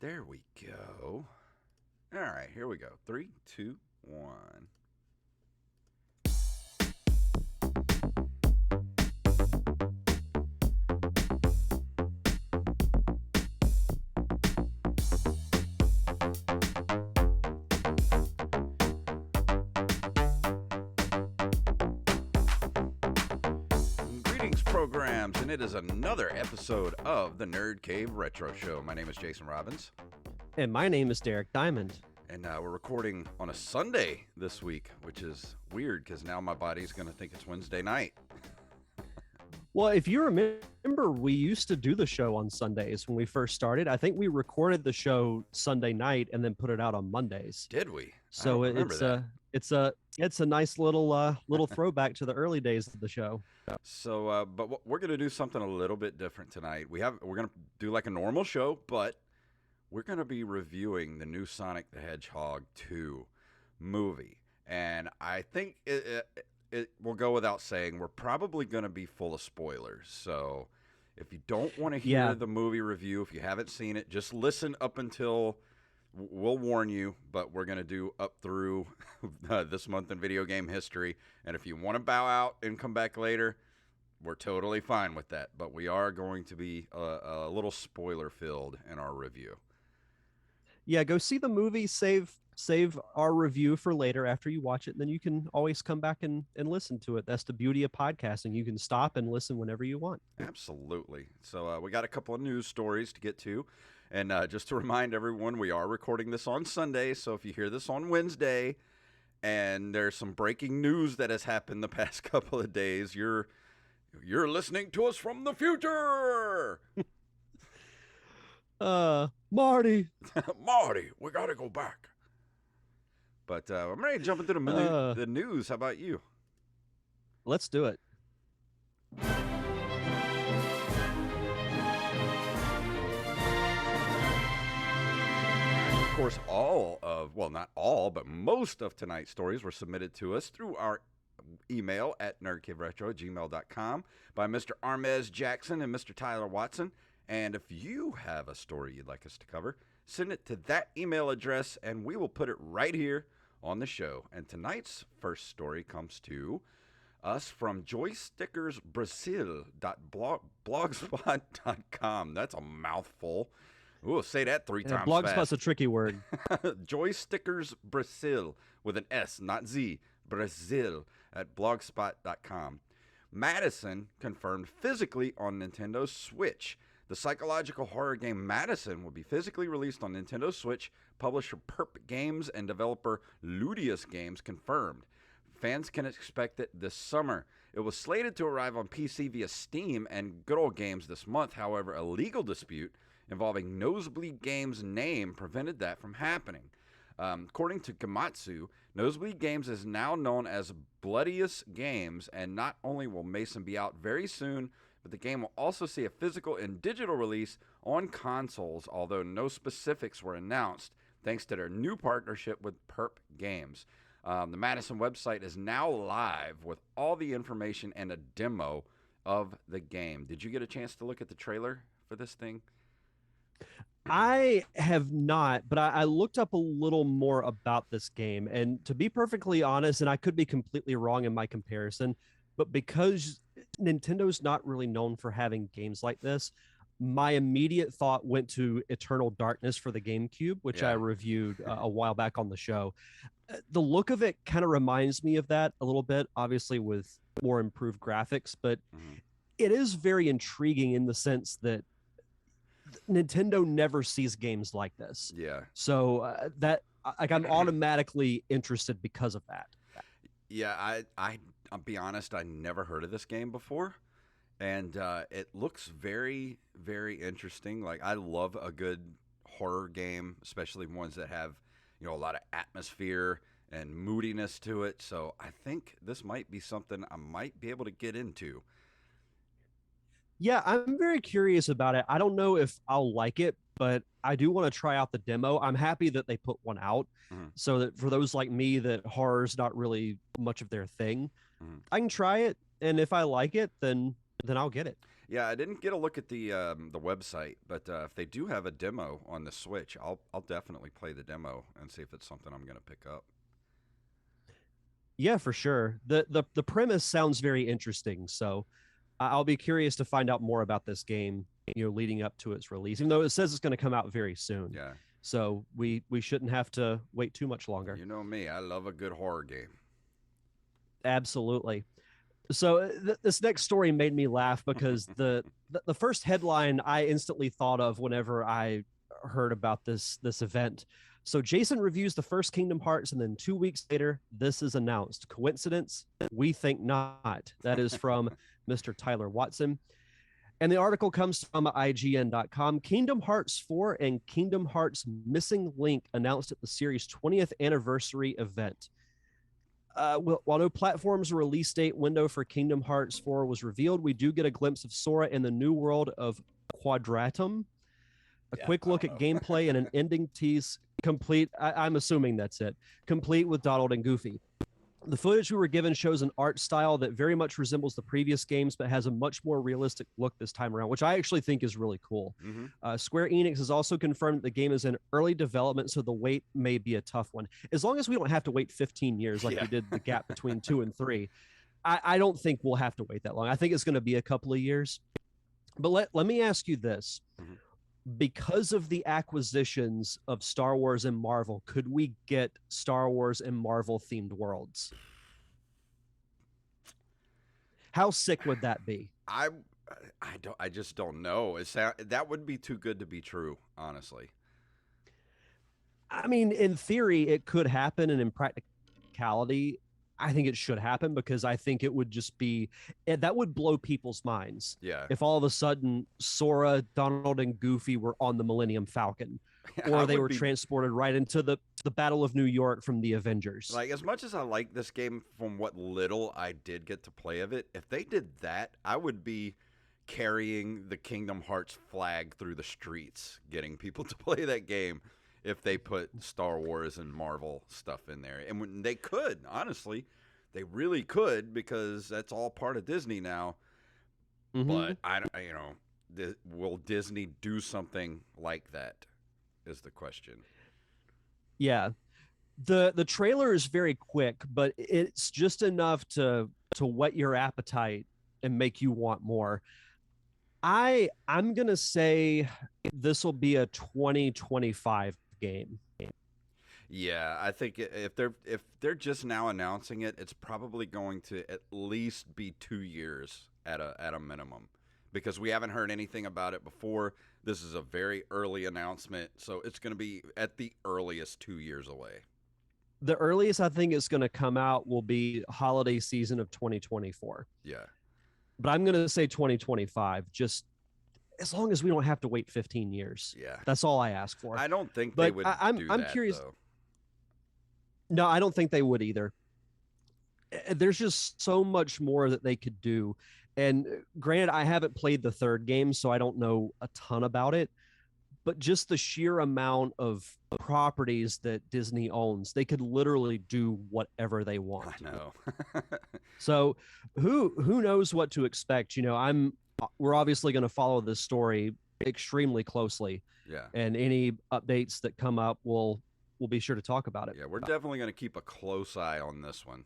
There we go. All right, here we go. 3, 2, 1. Greetings, programs, and it is another episode of the Nerd Cave Retro Show. My name is Jason Robbins. And my name is Derek Diamond. And we're recording on a Sunday this week, which is weird because now my body's going to think it's Wednesday night. Well, if you remember, we used to do the show on Sundays when we first started. I think we recorded the show Sunday night and then put it out on Mondays. Did we? So it's a nice little throwback to the early days of the show. So, but we're going to do something a little bit different tonight. We're going to do like a normal show, but we're going to be reviewing the new Sonic the HedgeHog 2 movie. And I think it will go without saying, we're probably going to be full of spoilers. So if you don't want to hear the movie review, if you haven't seen it, just listen up until, we'll warn you, but we're going to do up through this month in video game history. And if you want to bow out and come back later, we're totally fine with that. But we are going to be a little spoiler filled in our review. Yeah, go see the movie, save our review for later after you watch it, and then you can always come back and listen to it. That's the beauty of podcasting. You can stop and listen whenever you want. Absolutely. So we got a couple of news stories to get to. And just to remind everyone, we are recording this on Sunday. So if you hear this on Wednesday and there's some breaking news that has happened the past couple of days, you're listening to us from the future. Marty, we got to go back. But I'm ready to jump into the news. How about you? Let's do it. Of course, not all, but most of tonight's stories were submitted to us through our email at nerdcaveretro@gmail.com by Mr. Armez Jackson and Mr. Tyler Watson. And if you have a story you'd like us to cover, send it to that email address, and we will put it right here on the show. And tonight's first story comes to us from joystickersbrazil.blogspot.com. That's a mouthful. Ooh, say that 3 times Blogspot's fast. a tricky word. Joystickersbrazil Brazil with an S, not Z, Brazil at blogspot.com. MADISON confirmed physically on Nintendo Switch. The psychological horror game MADISON will be physically released on Nintendo Switch. Publisher Perp Games and developer Ludius Games confirmed. Fans can expect it this summer. It was slated to arrive on PC via Steam and Good Old Games this month. However, a legal dispute involving Nosebleed Games' name prevented that from happening. According to Gamatsu, Nosebleed Games is now known as Bloodius Games, and not only will Mason be out very soon, but the game will also see a physical and digital release on consoles, although no specifics were announced, thanks to their new partnership with Perp Games. The MADISON website is now live with all the information and a demo of the game. Did you get a chance to look at the trailer for this thing? I have not, but I looked up a little more about this game. And to be perfectly honest, and I could be completely wrong in my comparison, but because Nintendo's not really known for having games like this, my immediate thought went to Eternal Darkness for the GameCube, which I reviewed a while back on the show. The look of it kind of reminds me of that a little bit, obviously with more improved graphics, but it is very intriguing in the sense that Nintendo never sees games like this. Yeah. So I'm automatically interested because of that. Yeah, I'll be honest, I never heard of this game before, and it looks very, very interesting. Like, I love a good horror game, especially ones that have, a lot of atmosphere and moodiness to it. So I think this might be something I might be able to get into. Yeah, I'm very curious about it. I don't know if I'll like it, but I do want to try out the demo. I'm happy that they put one out so that for those like me that horror's not really much of their thing, I can try it. And if I like it, then I'll get it. Yeah, I didn't get a look at the website, but if they do have a demo on the Switch, I'll definitely play the demo and see if it's something I'm going to pick up. Yeah, for sure. The premise sounds very interesting, so I'll be curious to find out more about this game, leading up to its release. Even though it says it's going to come out very soon. Yeah. So we shouldn't have to wait too much longer. You know me, I love a good horror game. Absolutely. So this next story made me laugh because the first headline I instantly thought of whenever I heard about this event. So Jason reviews the first Kingdom Hearts, and then 2 weeks later, this is announced. Coincidence? We think not. That is from Mr. Tyler Watson. And the article comes from IGN.com. Kingdom Hearts 4 and Kingdom Hearts Missing Link announced at the series' 20th anniversary event. While no platform's release date window for Kingdom Hearts 4 was revealed, we do get a glimpse of Sora in the new world of Quadratum. A quick look at gameplay and an ending tease complete. I'm assuming that's it. Complete with Donald and Goofy. The footage we were given shows an art style that very much resembles the previous games, but has a much more realistic look this time around, which I actually think is really cool. Mm-hmm. Square Enix has also confirmed that the game is in early development, so the wait may be a tough one. As long as we don't have to wait 15 years like we did the gap between 2 and 3, I don't think we'll have to wait that long. I think it's going to be a couple of years. But let me ask you this. Mm-hmm. Because of the acquisitions of Star Wars and Marvel, could we get Star Wars and Marvel themed worlds? How sick would that be? I just don't know. That would be too good to be true, honestly. I mean, in theory, it could happen, and in practicality, I think it should happen because I think it would just be that would blow people's minds. Yeah. If all of a sudden Sora, Donald, and Goofy were on the Millennium Falcon, or they were transported right into the Battle of New York from the Avengers. Like, as much as I like this game, from what little I did get to play of it, if they did that, I would be carrying the Kingdom Hearts flag through the streets, getting people to play that game. If they put Star Wars and Marvel stuff in there. And when they could, honestly, they really could, because that's all part of Disney now. Mm-hmm. But will Disney do something like that is the question. Yeah. The trailer is very quick, but it's just enough to whet your appetite and make you want more. I'm going to say this will be a 2025 game. Yeah, I think if they're just now announcing it, it's probably going to at least be 2 years at a minimum, because we haven't heard anything about it before. This is a very early announcement, so it's going to be at the earliest 2 years away. The earliest I think it's going to come out will be holiday season of 2024. Yeah. But I'm going to say 2025, just as long as we don't have to wait 15 years. Yeah. That's all I ask for. I don't think they would do that, curious. Though. No, I don't think they would either. There's just so much more that they could do. And granted, I haven't played the third game, so I don't know a ton about it. But just the sheer amount of properties that Disney owns, they could literally do whatever they want. I know. So who knows what to expect? We're obviously going to follow this story extremely closely. Yeah. And any updates that come up, we'll be sure to talk about it. Yeah, we're definitely going to keep a close eye on this one.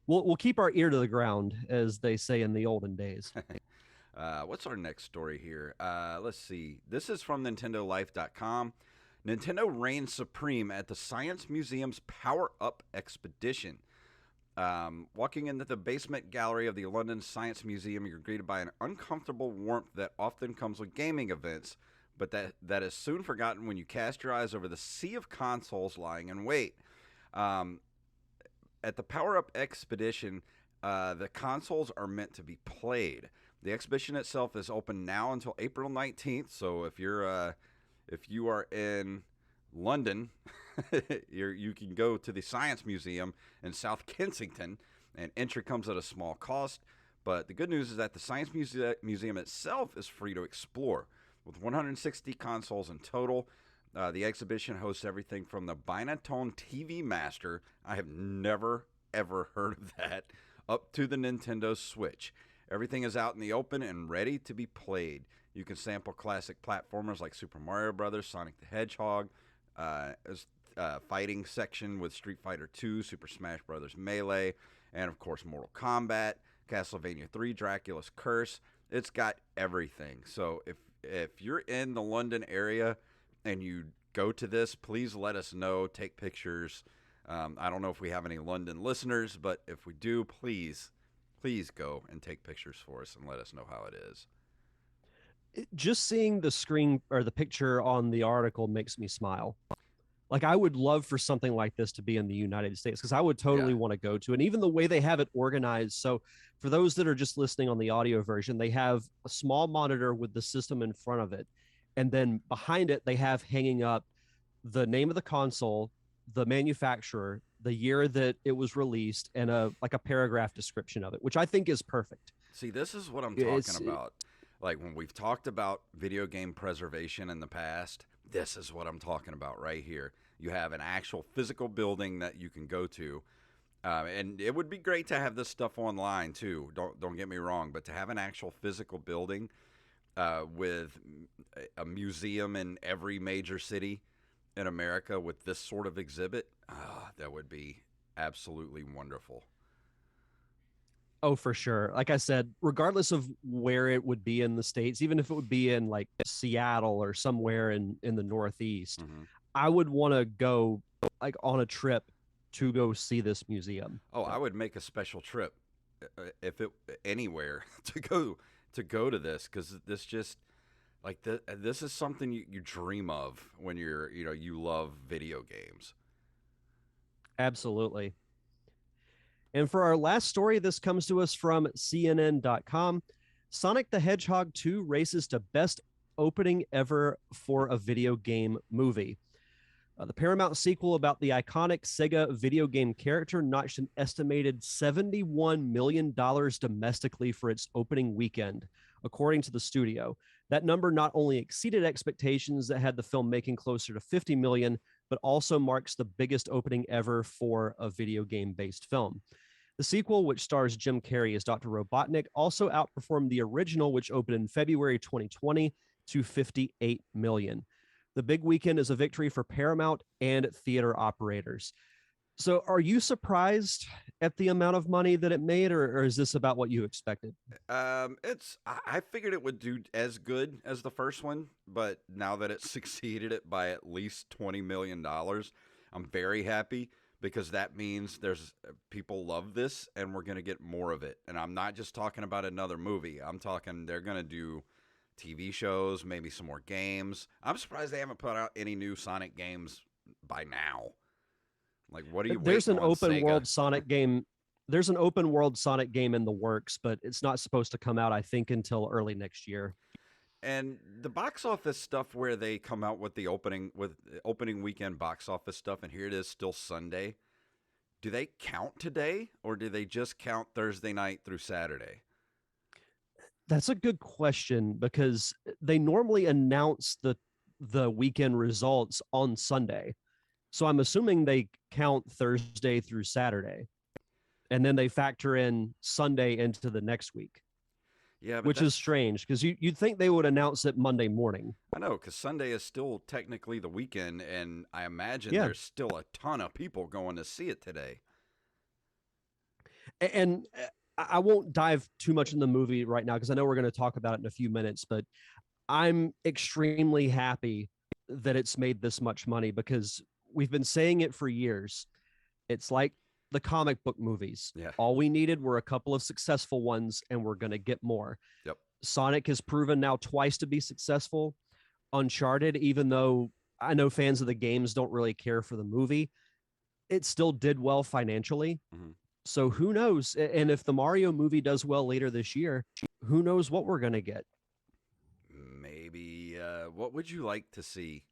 We'll keep our ear to the ground, as they say in the olden days. What's our next story here? Let's see. This is from NintendoLife.com. Nintendo reigns supreme at the Science Museum's Power Up Expedition. Walking into the basement gallery of the London Science Museum, you're greeted by an uncomfortable warmth that often comes with gaming events, but that is soon forgotten when you cast your eyes over the sea of consoles lying in wait. At the Power Up Expedition, the consoles are meant to be played. The exhibition itself is open now until April 19th, so if you are in London, you can go to the Science Museum in South Kensington, and entry comes at a small cost. But the good news is that the Science Museum itself is free to explore. With 160 consoles in total, the exhibition hosts everything from the Binatone TV Master — I have never, ever heard of that — up to the Nintendo Switch. Everything is out in the open and ready to be played. You can sample classic platformers like Super Mario Brothers, Sonic the HedgeHog, fighting section with Street Fighter 2, Super Smash Brothers Melee, and of course Mortal Kombat, Castlevania 3, Dracula's Curse. It's got everything. So if you're in the London area and you go to this, please let us know. Take pictures. I don't know if we have any London listeners, but if we do, please go and take pictures for us and let us know how it is. Just seeing the screen or the picture on the article makes me smile. Like, I would love for something like this to be in the United States, because I would totally want to go to. And even the way they have it organized. So for those that are just listening on the audio version, they have a small monitor with the system in front of it. And then behind it, they have hanging up the name of the console, the manufacturer, the year that it was released, and a paragraph description of it, which I think is perfect. See, this is what I'm talking about. Like, when we've talked about video game preservation in the past, this is what I'm talking about right here. You have an actual physical building that you can go to. And it would be great to have this stuff online too. Don't get me wrong, but to have an actual physical building with a museum in every major city in America with this sort of exhibit, that would be absolutely wonderful. Oh, for sure. Like I said, regardless of where it would be in the States, even if it would be in like Seattle or somewhere in the Northeast, I would want to go like on a trip to go see this museum. Oh, I would make a special trip if it anywhere to go to this, because this just like this is something you dream of when you love video games. Absolutely. And for our last story, this comes to us from CNN.com. Sonic the HedgeHog 2 races to best opening ever for a video game movie. The Paramount sequel about the iconic Sega video game character notched an estimated $71 million domestically for its opening weekend, according to the studio. That number not only exceeded expectations that had the film making closer to $50 million, but also marks the biggest opening ever for a video game-based film. The sequel, which stars Jim Carrey as Dr. Robotnik, also outperformed the original, which opened in February 2020 to $58 million. The big weekend is a victory for Paramount and theater operators. So are you surprised at the amount of money that it made, or is this about what you expected? I figured it would do as good as the first one, but now that it succeeded it by at least $20 million, I'm very happy, because that means there's people love this and we're going to get more of it. And I'm not just talking about another movie. I'm talking they're going to do TV shows, maybe some more games. I'm surprised they haven't put out any new Sonic games by now. Like, what are you There's an open Sega? world Sonic game. There's an open world Sonic game in the works, but it's not supposed to come out, I think, until early next year. And the box office stuff where they come out with the opening weekend box office stuff, and here it is still Sunday. Do they count today, or do they just count Thursday night through Saturday? That's a good question, because they normally announce the weekend results on Sunday. So I'm assuming they count Thursday through Saturday, and then they factor in Sunday into the next week. Yeah, but which is strange, because you'd think they would announce it Monday morning. I know, because Sunday is still technically the weekend, and I imagine there's still a ton of people going to see it today. And I won't dive too much in the movie right now, because I know we're going to talk about it in a few minutes, but I'm extremely happy that it's made this much money, because we've been saying it for years. It's like the comic book movies. Yeah. All we needed were a couple of successful ones, and we're going to get more. Yep. Sonic has proven now twice to be successful. Uncharted, even though I know fans of the games don't really care for the movie, it still did well financially. Mm-hmm. So who knows? And if the Mario movie does well later this year, who knows what we're going to get? Maybe, what would you like to see?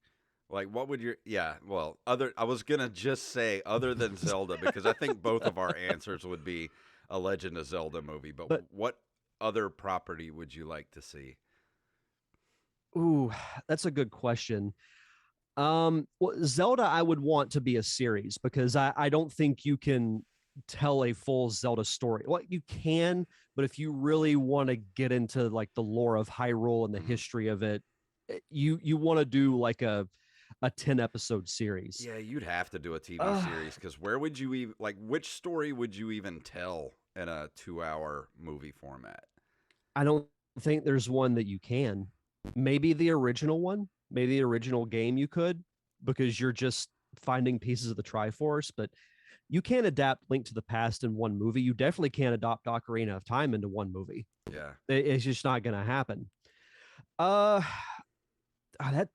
Like, what would I was going to just say other than Zelda, because I think both of our answers would be a Legend of Zelda movie, but what other property would you like to see? Ooh, that's a good question. Well, Zelda, I would want to be a series, because I don't think you can tell a full Zelda story. Well, you can, but if you really want to get into like the lore of Hyrule and the Mhm. history of it, you want to do like a 10 episode series. Yeah, you'd have to do a TV series because where would you even like which story would you even tell in a 2 hour movie format? I don't think there's one that you can. Maybe the original one, maybe the original game you could, because you're just finding pieces of the Triforce, but you can't adapt Link to the Past in one movie. You definitely can't adopt Ocarina of Time into one movie. Yeah. It's just not going to happen.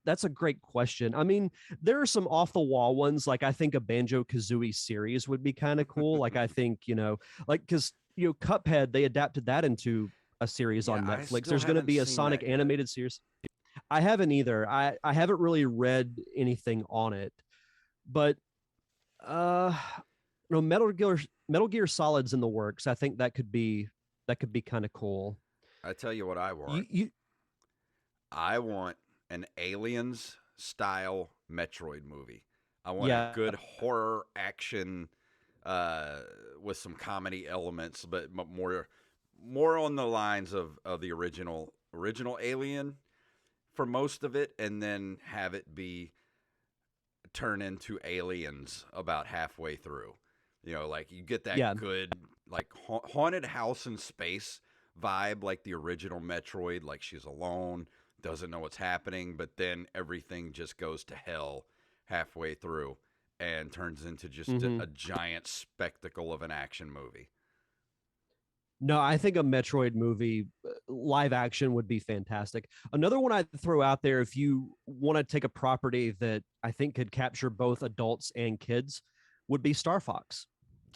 That's a great question. I mean, there are some off the wall ones. Like I think a Banjo Kazooie series would be kind of cool. Like I think like because Cuphead they adapted that into a series Yeah, on I Netflix. still There's going to haven't be a seen Sonic that yet. animated series. I haven't either. I haven't really read anything on it, but uh, Metal Gear Solid's in the works. I think that could be kind of cool. I tell you what I want. You I want an Aliens style Metroid movie. I want a yeah good horror action with some comedy elements, but more on the lines of the original Alien for most of it, and then have it be turn into Aliens about halfway through. Like you get that yeah good like haunted house in space vibe, like the original Metroid. Like she's alone, doesn't know what's happening, but then everything just goes to hell halfway through and turns into just hmm a giant spectacle of an action movie. No, I think a Metroid movie live action would be fantastic. Another one I'd throw out there if you want to take a property that I think could capture both adults and kids would be Star Fox.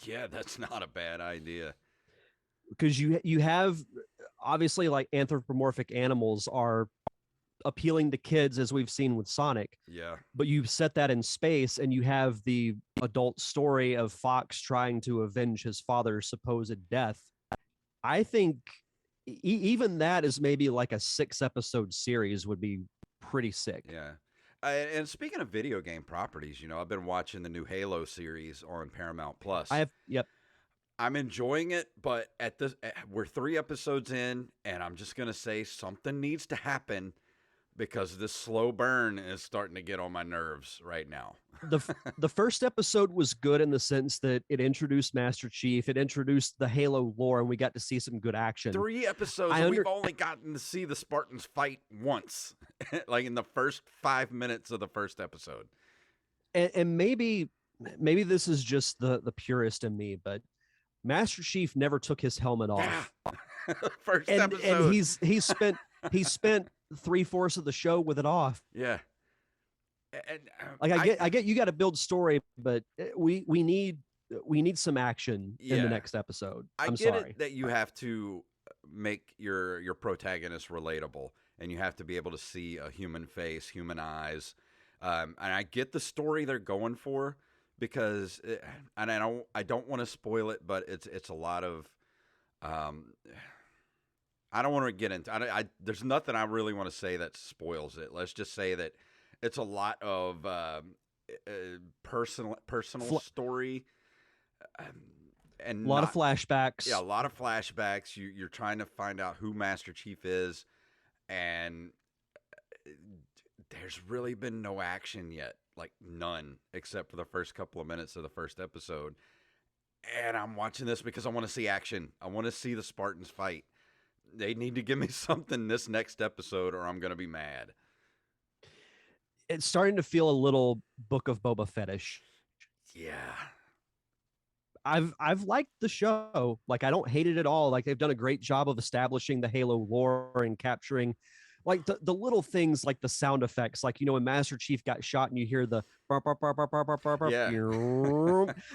Yeah, that's not a bad idea. Because you have obviously like anthropomorphic animals are appealing to kids as we've seen with Sonic, Yeah. but you set that in space and you have the adult story of Fox trying to avenge his father's supposed death. I think even that is maybe like a 6 episode series would be pretty sick. Yeah. And speaking of video game properties, I've been watching the new Halo series on Paramount I Plus. have, yep. I'm enjoying it, but we're 3 episodes in, and I'm just gonna say something needs to happen because this slow burn is starting to get on my nerves right now. The first episode was good in the sense that it introduced Master Chief, it introduced the Halo lore, and we got to see some good action. 3 episodes, and we've only gotten to see the Spartans fight once, like in the first 5 minutes of the first episode. And maybe this is just the purist in me, but Master Chief never took his helmet off. Yeah. First and episode. He's spent 3/4 of the show with it off. Yeah. And Like I get you got to build story, but we need some action in the next episode. I'm get sorry it that you have to make your protagonist relatable, and you have to be able to see a human face, human eyes, and I get the story they're going for because, and I don't want to spoil it, but it's a lot of, I don't want to get into. There's nothing I really want to say that spoils it. Let's just say that it's a lot of personal story. And a lot of flashbacks. Yeah, a lot of flashbacks. You're trying to find out who Master Chief is, and there's really been no action yet, like none, except for the first couple of minutes of the first episode. And I'm watching this because I want to see action. I want to see the Spartans fight. They need to give me something this next episode, or I'm gonna be mad. It's starting to feel a little Book of Boba Fettish. Yeah. I've liked the show. Like I don't hate it at all. Like they've done a great job of establishing the Halo lore and capturing like the little things like the sound effects. Like when Master Chief got shot and you hear the burp, burp, burp, burp, burp, burp, burp, Yeah.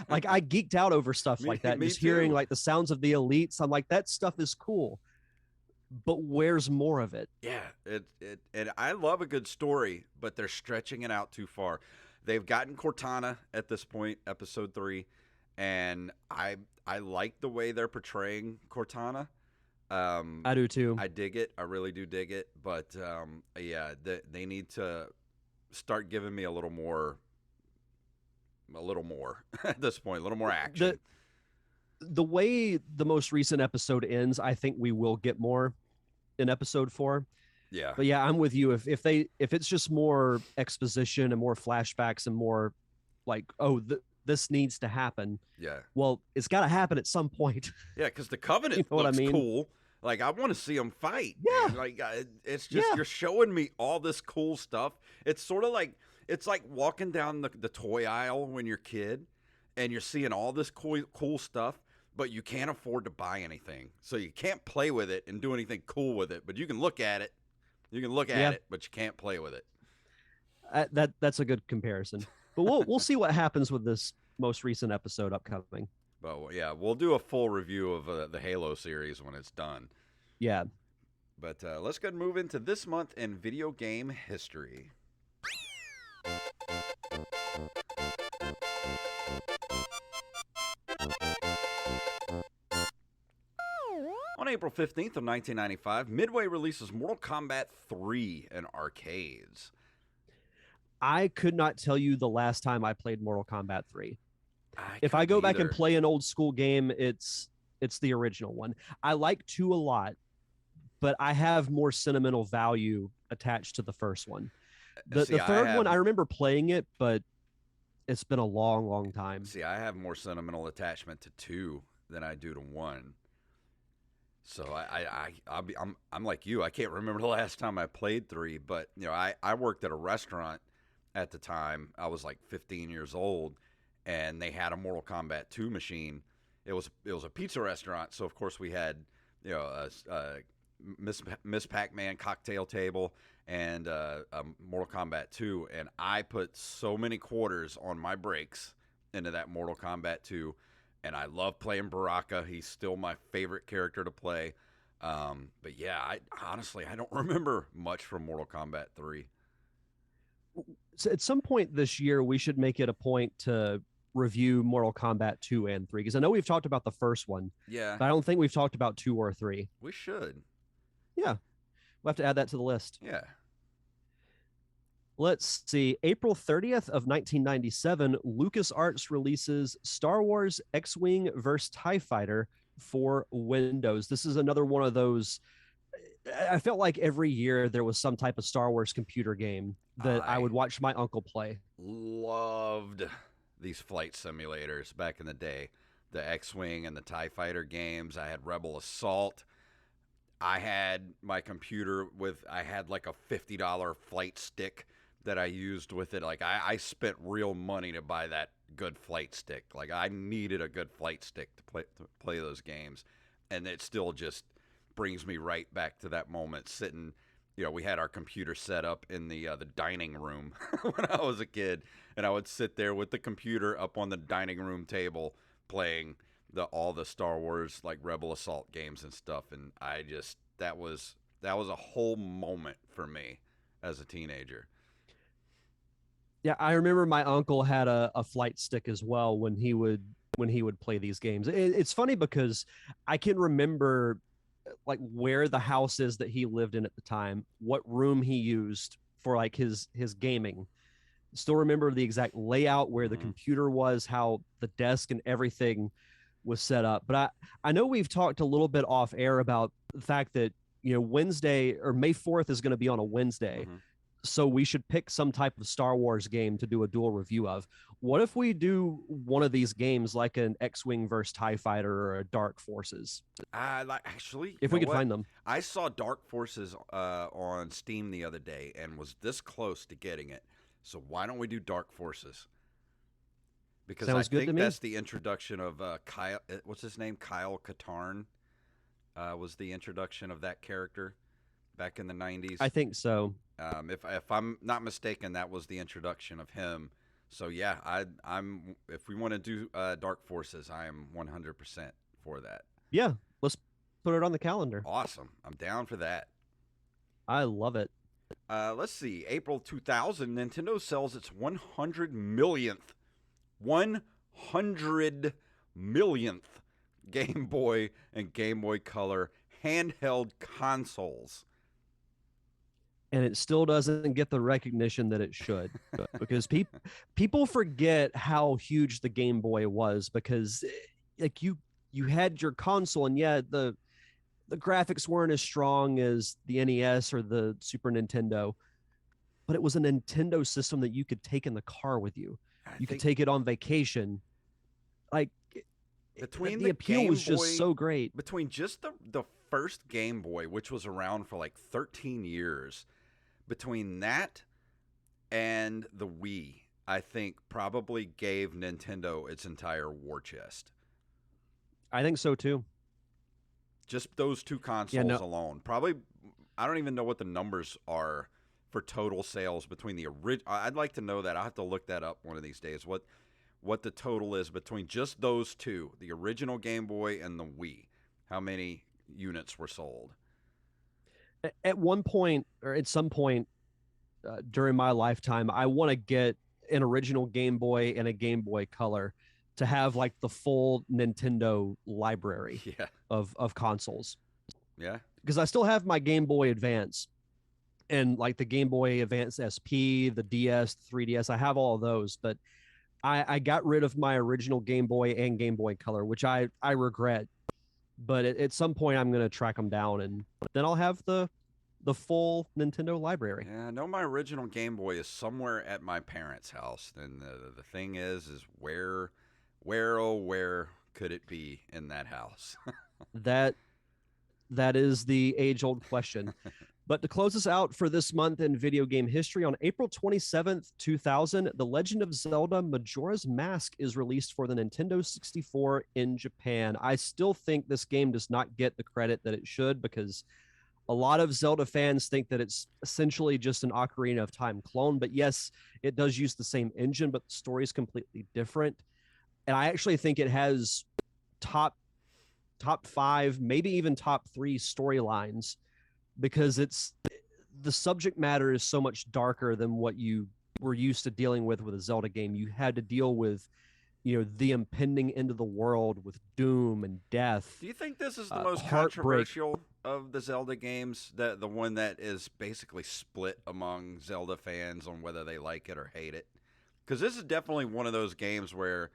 like I geeked out over stuff like that. Me Just too. hearing like the sounds of the elites. I'm like, that stuff is cool. But where's more of it? Yeah, and I love a good story, but they're stretching it out too far. They've gotten Cortana at this point, episode 3, and I like the way they're portraying Cortana. I do too. I dig it. I really do dig it. But yeah, they need to start giving me a little more at this point, a little more action. the way the most recent episode ends, I think we will get more in episode 4. Yeah. But yeah, I'm with you. If it's just more exposition and more flashbacks and more like, oh, this needs to happen. Yeah. Well, it's got to happen at some point. Yeah, because the Covenant You know looks what I mean? cool. Like, I want to see them fight. Yeah. Man. Like, it's just, you're showing me all this cool stuff. It's sort of like, it's like walking down the toy aisle when you're a kid and you're seeing all this cool stuff, but you can't afford to buy anything. So you can't play with it and do anything cool with it, but you can look at it. You can look at it, but you can't play with it. That's a good comparison. But we'll see what happens with this most recent episode upcoming. But yeah, we'll do a full review of the Halo series when it's done. Yeah. But let's go and move into this month in video game history. On April 15th of 1995, Midway releases Mortal Kombat 3 in arcades. I could not tell you the last time I played Mortal Kombat 3. If I go couldn't back and either. play an old school game, it's the original one. I like 2 a lot, but I have more sentimental value attached to the first one. The third one, I remember playing it, but it's been a long, long time. See, I have more sentimental attachment to 2 than I do to 1. So I'm like you. I can't remember the last time I played 3, but you know, I worked at a restaurant at the time. I was like 15 years old, and they had a Mortal Kombat 2 machine. It was a pizza restaurant, so of course we had, you know, a Miss Pac-Man cocktail table and a Mortal Kombat 2, and I put so many quarters on my breaks into that Mortal Kombat 2. And I love playing Baraka. He's still my favorite character to play. But yeah, honestly, I don't remember much from Mortal Kombat 3. So at some point this year, we should make it a point to review Mortal Kombat 2 and 3, because I know we've talked about the first one. Yeah. But I don't think we've talked about 2 or 3. We should. Yeah. We'll have to add that to the list. Yeah. Let's see. April 30th of 1997, LucasArts releases Star Wars X-Wing vs. TIE Fighter for Windows. This is another one of those. I felt like every year there was some type of Star Wars computer game that I would watch my uncle play. Loved these flight simulators back in the day. The X-Wing and the TIE Fighter games. I had Rebel Assault. I had my computer I had like a $50 flight stick that I used with it. Like I spent real money to buy that good flight stick. Like I needed a good flight stick to play those games. And it still just brings me right back to that moment sitting, you know, we had our computer set up in the dining room when I was a kid, and I would sit there with the computer up on the dining room table playing all the Star Wars like Rebel Assault games and stuff. And I just, that was a whole moment for me as a teenager. Yeah, I remember my uncle had a flight stick as well when he would play these games. It's funny because I can remember like where the house is that he lived in at the time, what room he used for like his gaming. Still remember the exact layout where the computer was, how the desk and everything was set up. But I know we've talked a little bit off air about the fact that, you know, Wednesday or May 4th is going to be on a Wednesday. So we should pick some type of Star Wars game to do a dual review of. What if we do one of these games like an X-Wing versus TIE Fighter or a Dark Forces? Actually, if we could find them. I saw Dark Forces on Steam the other day and was this close to getting it. So why don't we do Dark Forces? Because Sounds good to me. That's the introduction of Kyle. What's his name? Kyle Katarn was the introduction of that character back in the 90s. I think so. If I'm not mistaken, that was the introduction of him. So yeah, I'm. If we want to do Dark Forces, I am 100% for that. Yeah, let's put it on the calendar. Awesome, I'm down for that. I love it. Let's see. April 2000, Nintendo sells its 100 millionth Game Boy and Game Boy Color handheld consoles. And it still doesn't get the recognition that it should, because people forget how huge the Game Boy was, because like you you had your console, and yeah, the graphics weren't as strong as the NES or the Super Nintendo, but it was a Nintendo system that you could take in the car with you. I You could think take it on vacation. Like between the the appeal Game was just Boy, so great. between just the first Game Boy, which was around for like 13 years, between that and the Wii, I think probably gave Nintendo its entire war chest. I think so too. Just those two Yeah, consoles no, alone. Probably, I don't even know what the numbers are for total sales between the original. I'd like to know that. I'll have to look that up one of these days. What the total is between just those two, the original Game Boy and the Wii. How many units were sold? at one point or at some point during my lifetime, I want to get an original Game Boy and a Game Boy Color to have like the full Nintendo library Yeah. of consoles. Yeah. Because I still have my Game Boy Advance and like the Game Boy Advance SP, the DS, 3DS. I have all of those, but I got rid of my original Game Boy and Game Boy Color, which I regret. But at some point, I'm gonna track them down, and then I'll have the full Nintendo library. Yeah, I know my original Game Boy is somewhere at my parents' house. And the thing is oh, where could it be in that house? That that is the age-old question. But to close us out for this month in video game history, on April 27th, 2000, The Legend of Zelda Majora's Mask is released for the Nintendo 64 in Japan. I still think this game does not get the credit that it should, because a lot of Zelda fans think that it's essentially just an Ocarina of Time clone. But yes, it does use the same engine, but the story is completely different. And I actually think it has top five, maybe even top three storylines, because it's the subject matter is so much darker than what you were used to dealing with a Zelda game. You had to deal with, the impending end of the world with doom and death. Do you think this is the most heartbreak. controversial of the Zelda games? The one that is basically split among Zelda fans on whether they like it or hate it? Because this is definitely one of those games where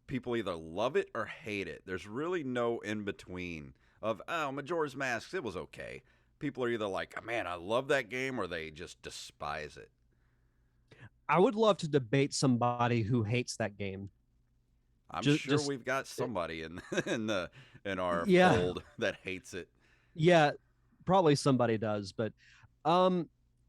people either love it or hate it. There's really no in between of, oh, Majora's Mask, it was okay. People are either like, oh, man, I love that game, or they just despise it. I would love to debate somebody who hates that game. I'm sure we've got somebody in our Yeah. fold that hates it. Yeah, probably somebody does, but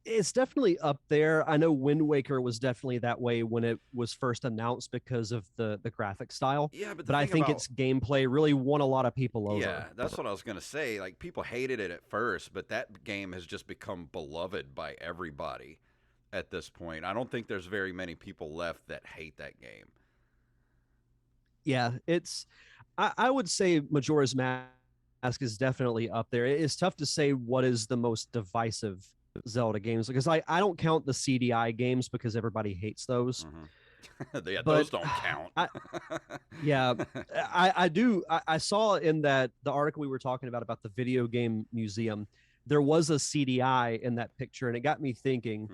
it's definitely up there. I know Wind Waker was definitely that way when it was first announced because of the graphic style. Yeah, but I think its gameplay really won a lot of people over. Yeah, that's what I was gonna say. Like, people hated it at first, but that game has just become beloved by everybody at this point. I don't think there's very many people left that hate that game. Yeah, I would say Majora's Mask is definitely up there. It's tough to say what is the most divisive Zelda games, because I don't count the CDI games because everybody hates those. Mm-hmm. Yeah, those don't count. I do. I saw in the article we were talking about the video game museum, there was a CDI in that picture, and it got me thinking,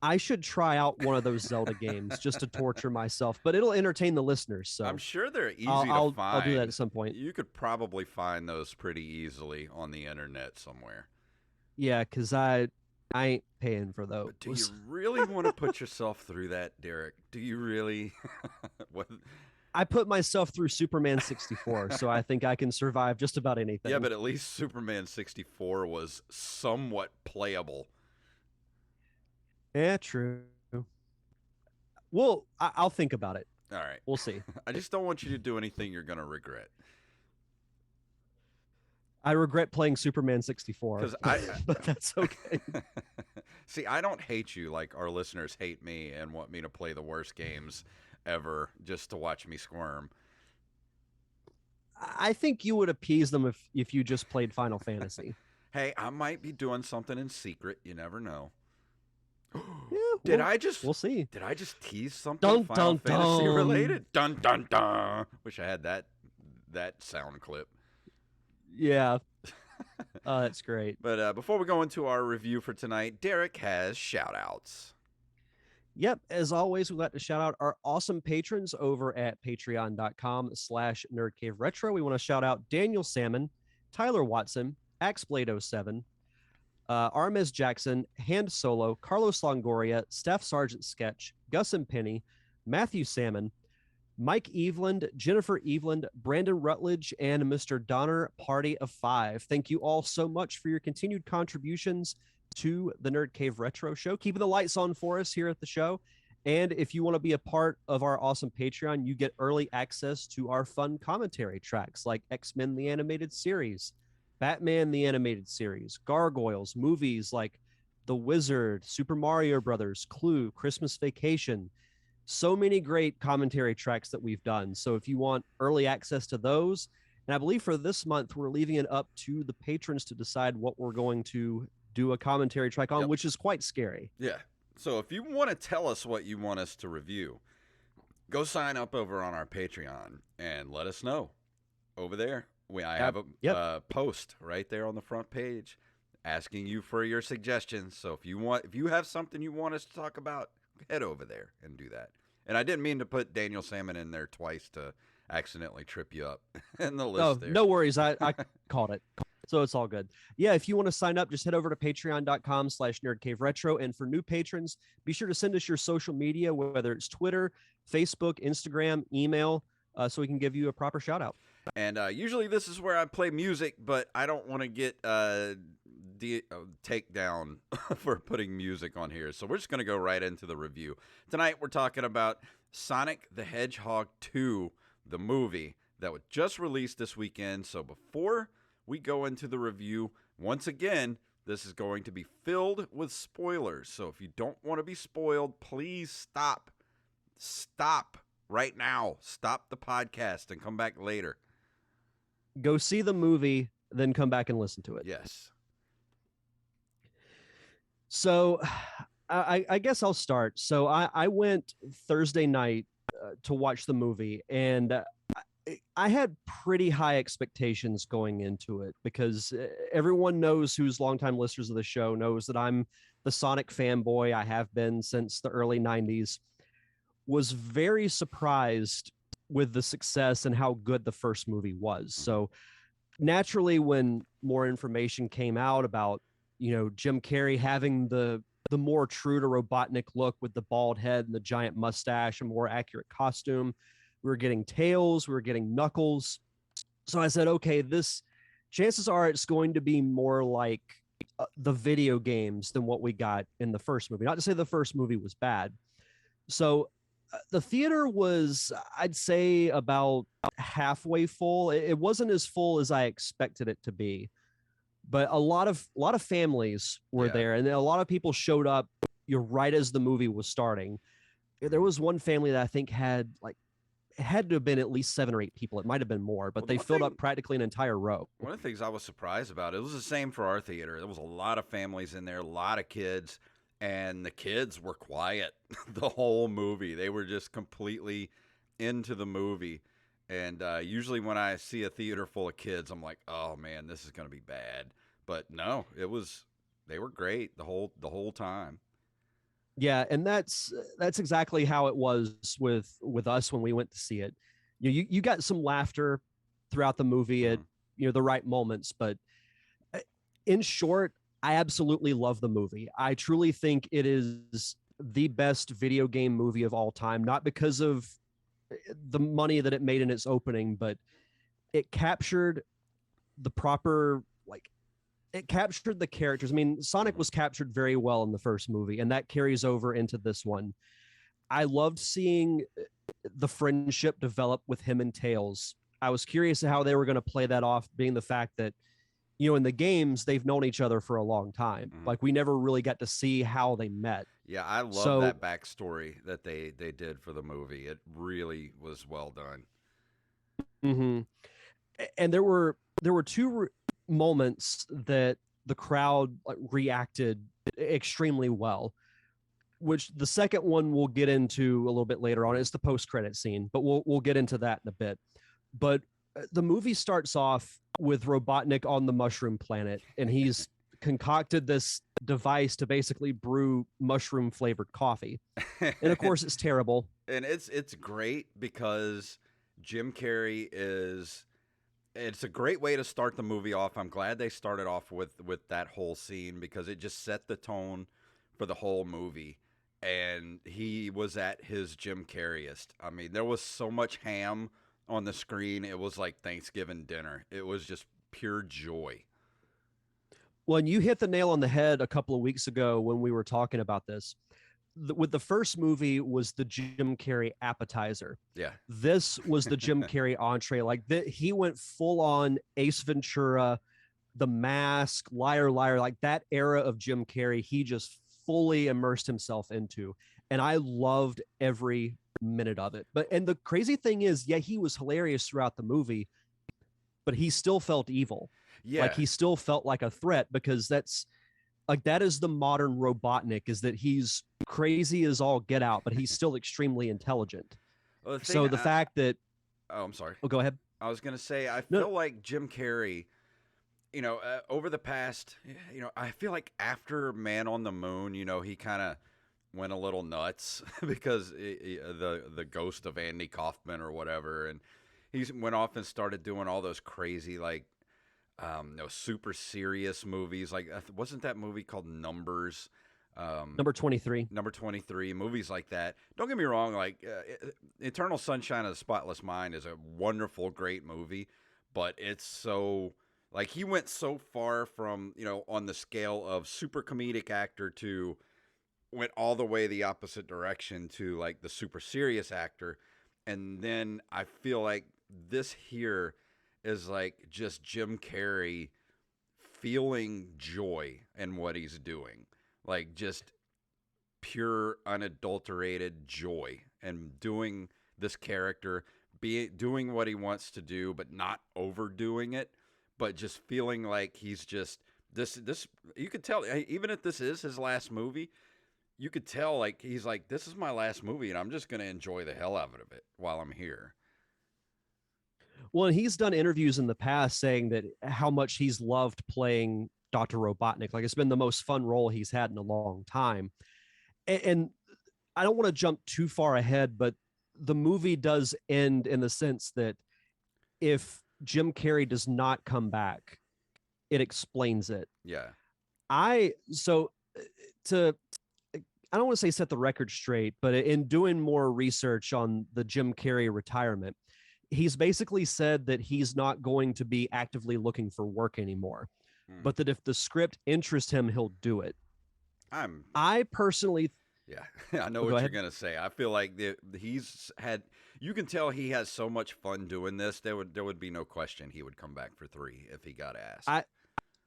I should try out one of those Zelda games just to torture myself, but it'll entertain the listeners. So I'm sure they're easy to find. I'll do that at some point. You could probably find those pretty easily on the internet somewhere. Yeah, because I ain't paying for those. But do you really want to put yourself through that, Derek? Do you really? What? I put myself through Superman 64, so I think I can survive just about anything. Yeah, but at least Superman 64 was somewhat playable. Yeah, true. Well, I'll think about it. All right. We'll see. I just don't want you to do anything you're going to regret. I regret playing Superman 64, but that's okay. See, I don't hate you like our listeners hate me and want me to play the worst games ever just to watch me squirm. I think you would appease them if you just played Final Fantasy. Hey, I might be doing something in secret. You never know. Yeah, we'll see. Did I just tease something Final Fantasy related? Dun dun dun. Wish I had that sound clip. Yeah. Oh, that's great. But before we go into our review for tonight, Derek has shout outs. Yep. As always, we'd like to shout out our awesome patrons over at patreon.com/nerdcaveretro. We want to shout out Daniel Salmon, Tyler Watson, AxeBlade07, Armez Jackson, Hand Solo, Carlos Longoria, Steph Sargent Sketch, Gus and Penny, Matthew Salmon, Mike Eveland, Jennifer Eveland, Brandon Rutledge, and Mr. Donner Party of Five. Thank you all so much for your continued contributions to the Nerd Cave Retro Show, keeping the lights on for us here at the show. And if you want to be a part of our awesome Patreon, you get early access to our fun commentary tracks like X-Men the Animated Series, Batman the Animated Series, Gargoyles, movies like The Wizard, Super Mario Brothers, Clue, Christmas Vacation. So many great commentary tracks that we've done. So if you want early access to those, and I believe for this month, we're leaving it up to the patrons to decide what we're going to do a commentary track on, which is quite scary. Yeah. So if you want to tell us what you want us to review, go sign up over on our Patreon and let us know over there. I have a post right there on the front page asking you for your suggestions. So if you have something you want us to talk about, head over there and do that. And I didn't mean to put Daniel Salmon in there twice to accidentally trip you up in the list there. No worries. I caught it. So it's all good. Yeah, if you want to sign up, just head over to patreon.com/nerdcaveretro. And for new patrons, be sure to send us your social media, whether it's Twitter, Facebook, Instagram, email, so we can give you a proper shout out. And usually this is where I play music, but I don't want to get takedown for putting music on here. So we're just going to go right into the review. Tonight we're talking about Sonic the HedgeHog 2, the movie that was just released this weekend. So before we go into the review, once again, this is going to be filled with spoilers. So if you don't want to be spoiled, please stop. Stop right now. Stop the podcast and come back later. Go see the movie, then come back and listen to it. Yes. So I guess I'll start. So I went Thursday night to watch the movie, and I had pretty high expectations going into it because everyone knows, who's longtime listeners of the show knows that I'm the Sonic fanboy. I have been since the early 90s. Was very surprised with the success and how good the first movie was. So naturally, when more information came out about, Jim Carrey having the more true to Robotnik look with the bald head and the giant mustache, a more accurate costume, we were getting Tails, we were getting Knuckles. So I said, okay, this chances are it's going to be more like the video games than what we got in the first movie. Not to say the first movie was bad. So the theater was, I'd say, about halfway full. It wasn't as full as I expected it to be, but a lot of families were there, and a lot of people showed up. Right as the movie was starting. There was one family that I think had it had to have been at least 7 or 8 people. It might have been more, but they filled up practically an entire row. One of the things I was surprised about, it was the same for our theater. There was a lot of families in there, a lot of kids. And the kids were quiet the whole movie. They were just completely into the movie. And usually when I see a theater full of kids, I'm like, oh man, this is going to be bad. But no, they were great the whole time. Yeah, and that's exactly how it was with us when we went to see it. You got some laughter throughout the movie at the right moments, but in short, I absolutely love the movie. I truly think it is the best video game movie of all time, not because of the money that it made in its opening, but it captured the proper, it captured the characters. I mean, Sonic was captured very well in the first movie, and that carries over into this one. I loved seeing the friendship develop with him and Tails. I was curious how they were going to play that off, being the fact that in the games, they've known each other for a long time. We never really got to see how they met. Yeah, I love that backstory that they did for the movie. It really was well done. Mm-hmm. And there were 2 moments that the crowd reacted extremely well, which the second one we'll get into a little bit later on. It's the post-credit scene, but we'll get into that in a bit. But the movie starts off with Robotnik on the mushroom planet, and he's concocted this device to basically brew mushroom flavored coffee. And of course it's terrible. And it's great because Jim Carrey is it's a great way to start the movie off. I'm glad they started off with that whole scene because it just set the tone for the whole movie. And he was at his Jim Carreyest. I mean, there was so much ham on the screen. It was like Thanksgiving dinner. It was just pure joy. Well, and you hit the nail on the head a couple of weeks ago when we were talking about this. With the first movie was the Jim Carrey appetizer. Yeah. This was the Jim Carrey entree. Like he went full on Ace Ventura, The Mask, Liar Liar, like that era of Jim Carrey. He just fully immersed himself into, and I loved every minute of it. And the crazy thing is, yeah, he was hilarious throughout the movie, but he still felt evil. Yeah. Like he still felt like a threat because that is the modern Robotnik, is that he's crazy as all get out, but he's still extremely intelligent. Well, the fact that I'm sorry. Oh, go ahead. I was going to say, I feel like Jim Carrey, over the past, I feel like after Man on the Moon, he kind of went a little nuts because the ghost of Andy Kaufman or whatever. And he went off and started doing all those crazy, like, super serious movies. Like, wasn't that movie called Numbers? Number 23. Number 23, movies like that. Don't get me wrong, like Eternal Sunshine of the Spotless Mind is a wonderful, great movie, but it's so, like, he went so far from, on the scale of super comedic actor to went all the way the opposite direction to, like, the super serious actor. And then I feel like this here is, like, just Jim Carrey feeling joy in what he's doing. Like, just pure, unadulterated joy, and doing this character, doing what he wants to do, but not overdoing it, but just feeling like he's just this. You could tell, even if this is his last movie, you could tell, like, he's like, this is my last movie, and I'm just going to enjoy the hell out of it while I'm here. Well, and he's done interviews in the past saying that how much he's loved playing Dr. Robotnik. Like, it's been the most fun role he's had in a long time. And I don't want to jump too far ahead, but the movie does end in the sense that if Jim Carrey does not come back, it explains it. Yeah. I don't want to say set the record straight, but in doing more research on the Jim Carrey retirement, he's basically said that he's not going to be actively looking for work anymore. But that if the script interests him, he'll do it. I personally... Yeah, I know what you're going to say. I feel like he's had... You can tell he has so much fun doing this. There would be no question he would come back for 3 if he got asked. I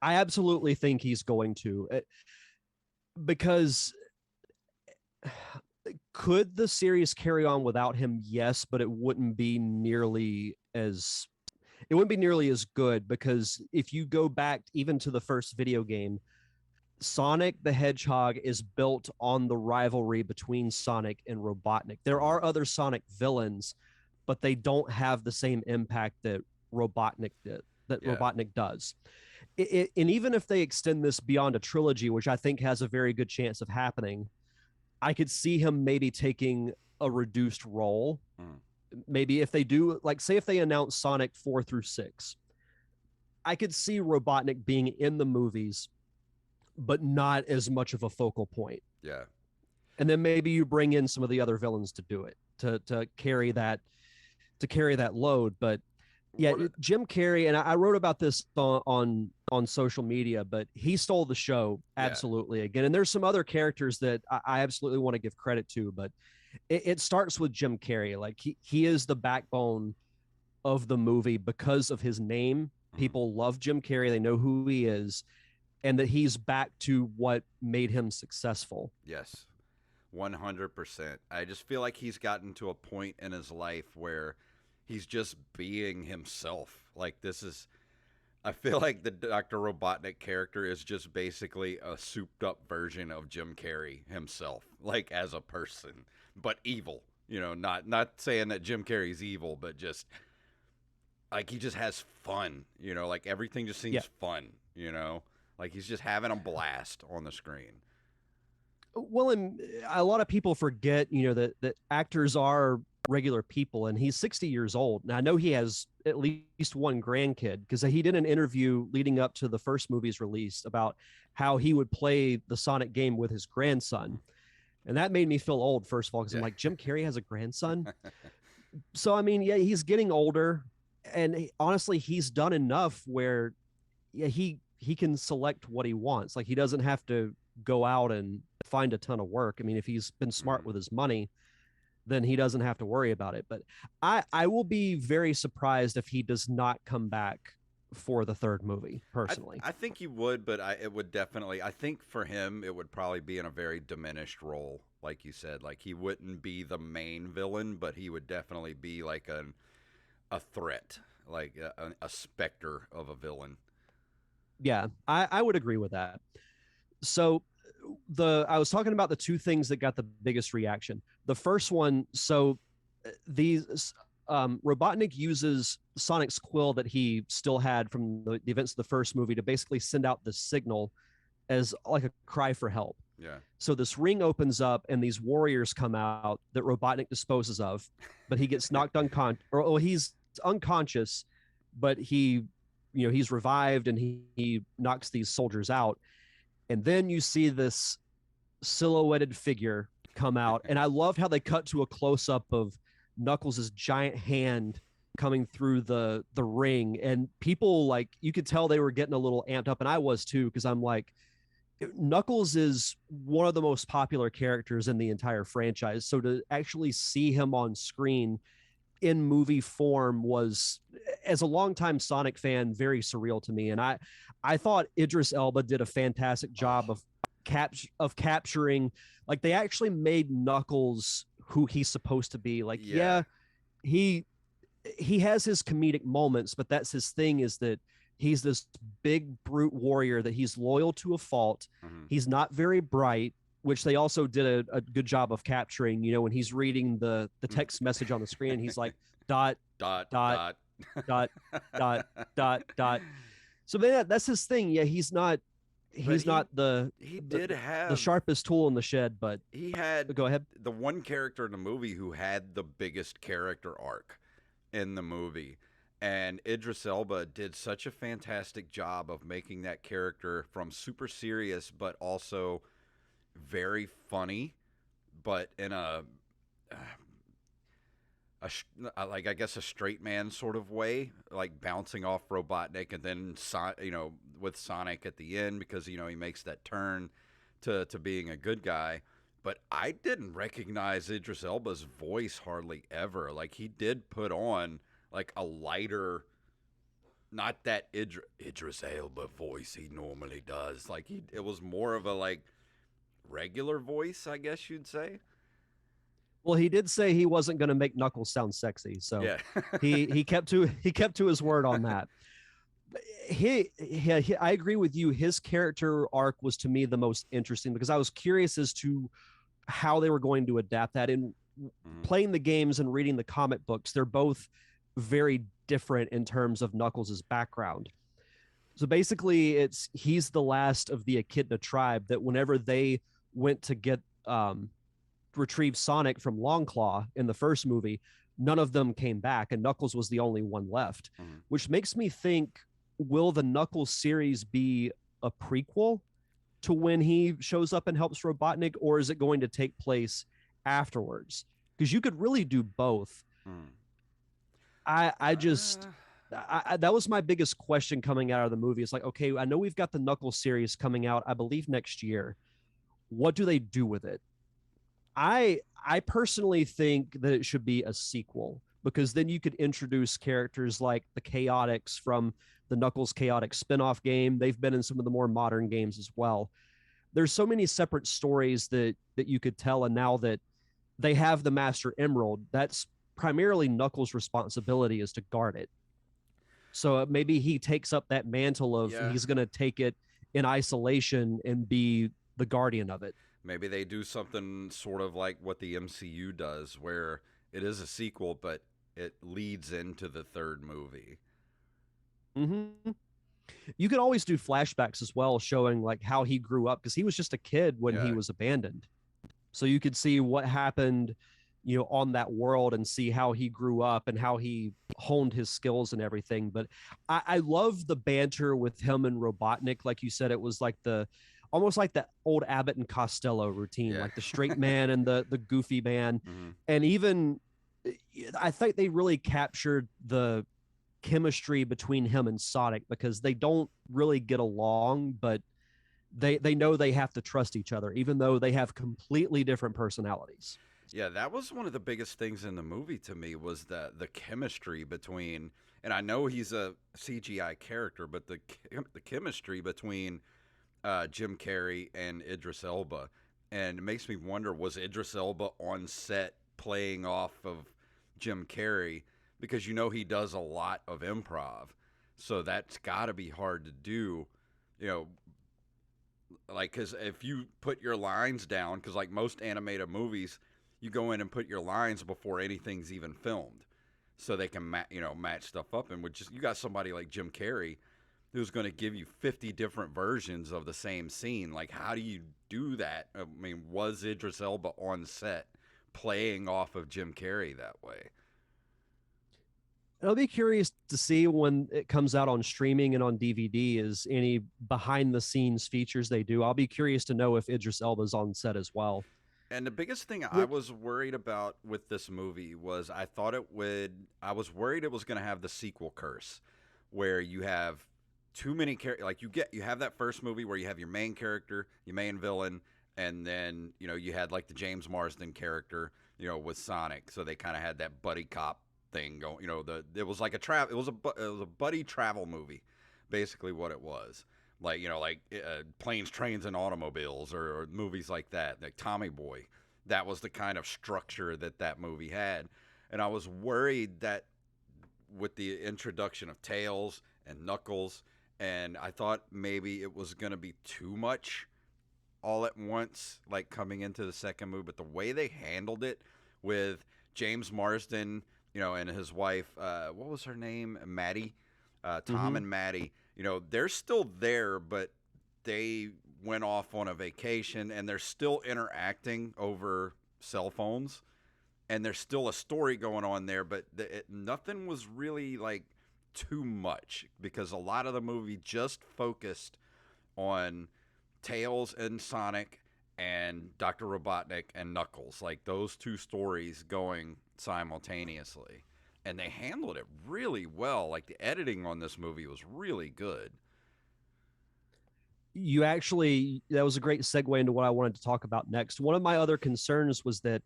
absolutely think he's going to. Because... Could the series carry on without him? Yes, but it wouldn't be nearly as good, because if you go back even to the first video game, Sonic the Hedgehog is built on the rivalry between Sonic and Robotnik. There are other Sonic villains, but they don't have the same impact that Robotnik does. And even if they extend this beyond a trilogy, which I think has a very good chance of happening, I could see him maybe taking a reduced role. Maybe if they do, like, say if they announce Sonic 4 through 6, I could see Robotnik being in the movies, but not as much of a focal point. Yeah. And then maybe you bring in some of the other villains to do it, to carry that load. But yeah, Jim Carrey, and I wrote about this on social media, but he stole the show absolutely again. And there's some other characters that I absolutely want to give credit to, but it starts with Jim Carrey. Like, he is the backbone of the movie because of his name. People love Jim Carrey. They know who he is, and that he's back to what made him successful. Yes, 100%. I just feel like he's gotten to a point in his life where he's just being himself. Like, I feel like the Dr. Robotnik character is just basically a souped up version of Jim Carrey himself, like, as a person, but evil. Not saying that Jim Carrey's evil, but just like, he just has fun, like, everything just seems fun, Like he's just having a blast on the screen. Well, and a lot of people forget, that actors are regular people, and he's 60 years old. Now, I know he has at least one grandkid because he did an interview leading up to the first movie's release about how he would play the Sonic game with his grandson. And that made me feel old, first of all, because I'm like, Jim Carrey has a grandson. So, I mean, yeah, he's getting older. And honestly, he's done enough where he can select what he wants. Like he doesn't have to go out and find a ton of work. I mean, if he's been smart with his money, then he doesn't have to worry about it. But I will be very surprised if he does not come back for the third movie, personally. I think he would, but it would definitely, I think for him, it would probably be in a very diminished role, like you said. Like he wouldn't be the main villain, but he would definitely be like a threat, like a specter of a villain. Yeah, I would agree with that. So I was talking about the two things that got the biggest reaction. The first one, so these Robotnik uses Sonic's quill that he still had from the events of the first movie to basically send out the signal as like a cry for help. Yeah. So this ring opens up and these warriors come out that Robotnik disposes of, but he gets knocked he's unconscious, but he's revived and he knocks these soldiers out. And then you see this silhouetted figure come out. And I love how they cut to a close up of Knuckles' giant hand coming through the ring. And people, like, you could tell they were getting a little amped up. And I was too, because I'm like, Knuckles is one of the most popular characters in the entire franchise. So to actually see him on screen in movie form was, as a longtime Sonic fan, very surreal to me. And I thought Idris Elba did a fantastic job of capturing, like, they actually made Knuckles who he's supposed to be. Like, he has his comedic moments, but that's his thing, is that he's this big brute warrior that he's loyal to a fault. Mm-hmm. He's not very bright, which they also did a good job of capturing. When he's reading the text message on the screen, he's like dot dot dot dot dot dot dot. So that's his thing. Yeah, he's not the sharpest tool in the shed, but he had, go ahead. The one character in the movie who had the biggest character arc in the movie. And Idris Elba did such a fantastic job of making that character from super serious, but also very funny, but in a straight man sort of way, like bouncing off Robotnik, and then with Sonic at the end, because he makes that turn to being a good guy. But I didn't recognize Idris Elba's voice hardly ever. Like, he did put on like a lighter, not that Idris Elba voice he normally does. Like, it was more of a like regular voice, I guess you'd say. Well, he did say he wasn't going to make Knuckles sound sexy, so yeah. he kept to his word on that. I agree with you. His character arc was, to me, the most interesting, because I was curious as to how they were going to adapt that. In playing the games and reading the comic books, they're both very different in terms of Knuckles' background. So basically, he's the last of the Echidna tribe that whenever they went to get retrieve Sonic from Longclaw in the first movie, none of them came back, and Knuckles was the only one left, which makes me think, will the Knuckles series be a prequel to when he shows up and helps Robotnik, or is it going to take place afterwards? Because you could really do both. That was my biggest question coming out of the movie. It's like, okay, I know we've got the Knuckles series coming out, I believe, next year. What do they do with it? I personally think that it should be a sequel, because then you could introduce characters like the Chaotix from the Knuckles Chaotix spin-off game. They've been in some of the more modern games as well. There's so many separate stories that you could tell, and now that they have the Master Emerald, that's primarily Knuckles' responsibility, is to guard it. So maybe he takes up that mantle of he's going to take it in isolation and be the guardian of it. Maybe they do something sort of like what the MCU does, where it is a sequel, but it leads into the third movie. Mm-hmm. You can always do flashbacks as well, showing like how he grew up, because he was just a kid when he was abandoned. So you could see what happened, on that world, and see how he grew up and how he honed his skills and everything. But I love the banter with him and Robotnik. Like you said, it was like almost like the old Abbott and Costello routine, like the straight man and the goofy man. Mm-hmm. And even I think they really captured the chemistry between him and Sonic, because they don't really get along, but they know they have to trust each other, even though they have completely different personalities. Yeah, that was one of the biggest things in the movie to me, was the chemistry between, and I know he's a CGI character, but the chemistry between Jim Carrey and Idris Elba. And it makes me wonder, was Idris Elba on set playing off of Jim Carrey? Because he does a lot of improv. So that's got to be hard to do, like, because if you put your lines down, because like most animated movies, you go in and put your lines before anything's even filmed, so they can match stuff up. And you got somebody like Jim Carrey who's going to give you 50 different versions of the same scene. Like, how do you do that? I mean, was Idris Elba on set playing off of Jim Carrey that way? I'll be curious to see when it comes out on streaming and on DVD, is any behind the scenes features they do. I'll be curious to know if Idris Elba's on set as well. And the biggest thing I was worried about with this movie was I was worried it was going to have the sequel curse, where you have too many characters. Like you have that first movie where you have your main character, your main villain, and then, you had like the James Marsden character, with Sonic. So they kind of had that buddy cop thing going. It was like it was a buddy travel movie, basically what it was. Like, Planes, Trains, and Automobiles, or movies like that, like Tommy Boy. That was the kind of structure that movie had. And I was worried that with the introduction of Tails and Knuckles, and I thought maybe it was going to be too much all at once, like coming into the second movie. But the way they handled it with James Marsden, and his wife, what was her name? Maddie, Tom and Maddie. They're still there, but they went off on a vacation, and they're still interacting over cell phones, and there's still a story going on there, but nothing was really like too much, because a lot of the movie just focused on Tails and Sonic and Dr. Robotnik and Knuckles, like those two stories going simultaneously. And they handled it really well. Like, the editing on this movie was really good. That was a great segue into what I wanted to talk about next. One of my other concerns was that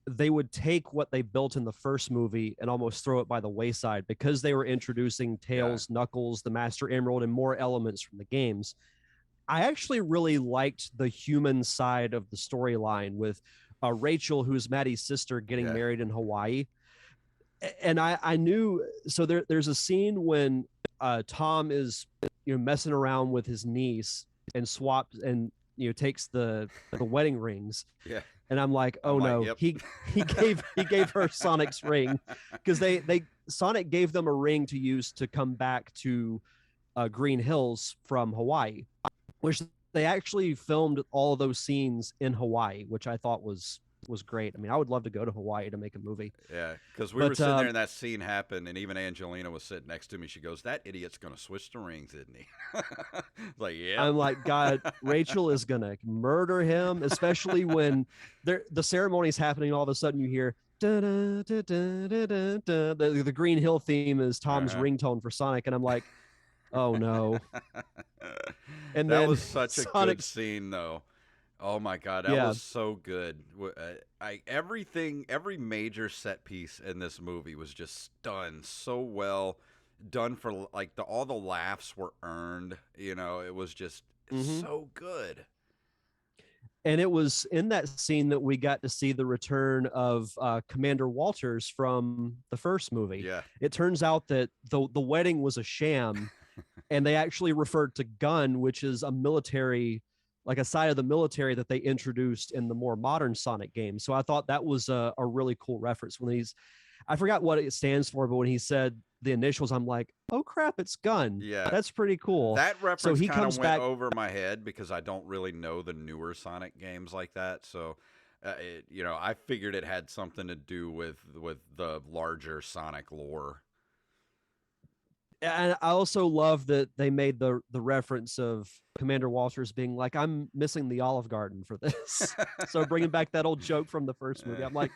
they would take what they built in the first movie and almost throw it by the wayside, because they were introducing Tails, Knuckles, the Master Emerald, and more elements from the games. I actually really liked the human side of the storyline with Rachel, who's Maddie's sister, getting married in Hawaii. And I knew, so there's a scene when Tom is messing around with his niece and swaps and takes the wedding rings. Yeah. And I'm like, oh no, yep. he gave her Sonic's ring, because Sonic gave them a ring to use to come back to Green Hills from Hawaii, which they actually filmed all of those scenes in Hawaii, which I thought was great. I mean, I would love to go to Hawaii to make a movie. Yeah, because we were sitting there and that scene happened, and even Angelina was sitting next to me. She goes, "That idiot's going to switch the rings, isn't he?" Like, yeah. I'm like, God, Rachel is going to murder him, especially when the ceremony's happening. All of a sudden you hear the Green Hill theme is Tom's ringtone for Sonic, and I'm like, oh no. And that then was such a good scene, though. Oh my God, that was so good. Every major set piece in this movie was just done so well. Done for like all the laughs were earned. It was just so good. And it was in that scene that we got to see the return of Commander Walters from the first movie. Yeah. It turns out that the wedding was a sham, and they actually referred to Gun, which is a military, like a side of the military that they introduced in the more modern Sonic games. So I thought that was a really cool reference when I forgot what it stands for, but when he said the initials, I'm like, oh crap, it's Gunn. Yeah. That's pretty cool. That reference So he kind comes of went back. over my head because I don't really know the newer Sonic games like that. So, I figured it had something to do with the larger Sonic lore. And I also love that they made the reference of Commander Walters being like, I'm missing the Olive Garden for this. So bringing back that old joke from the first movie. I'm like,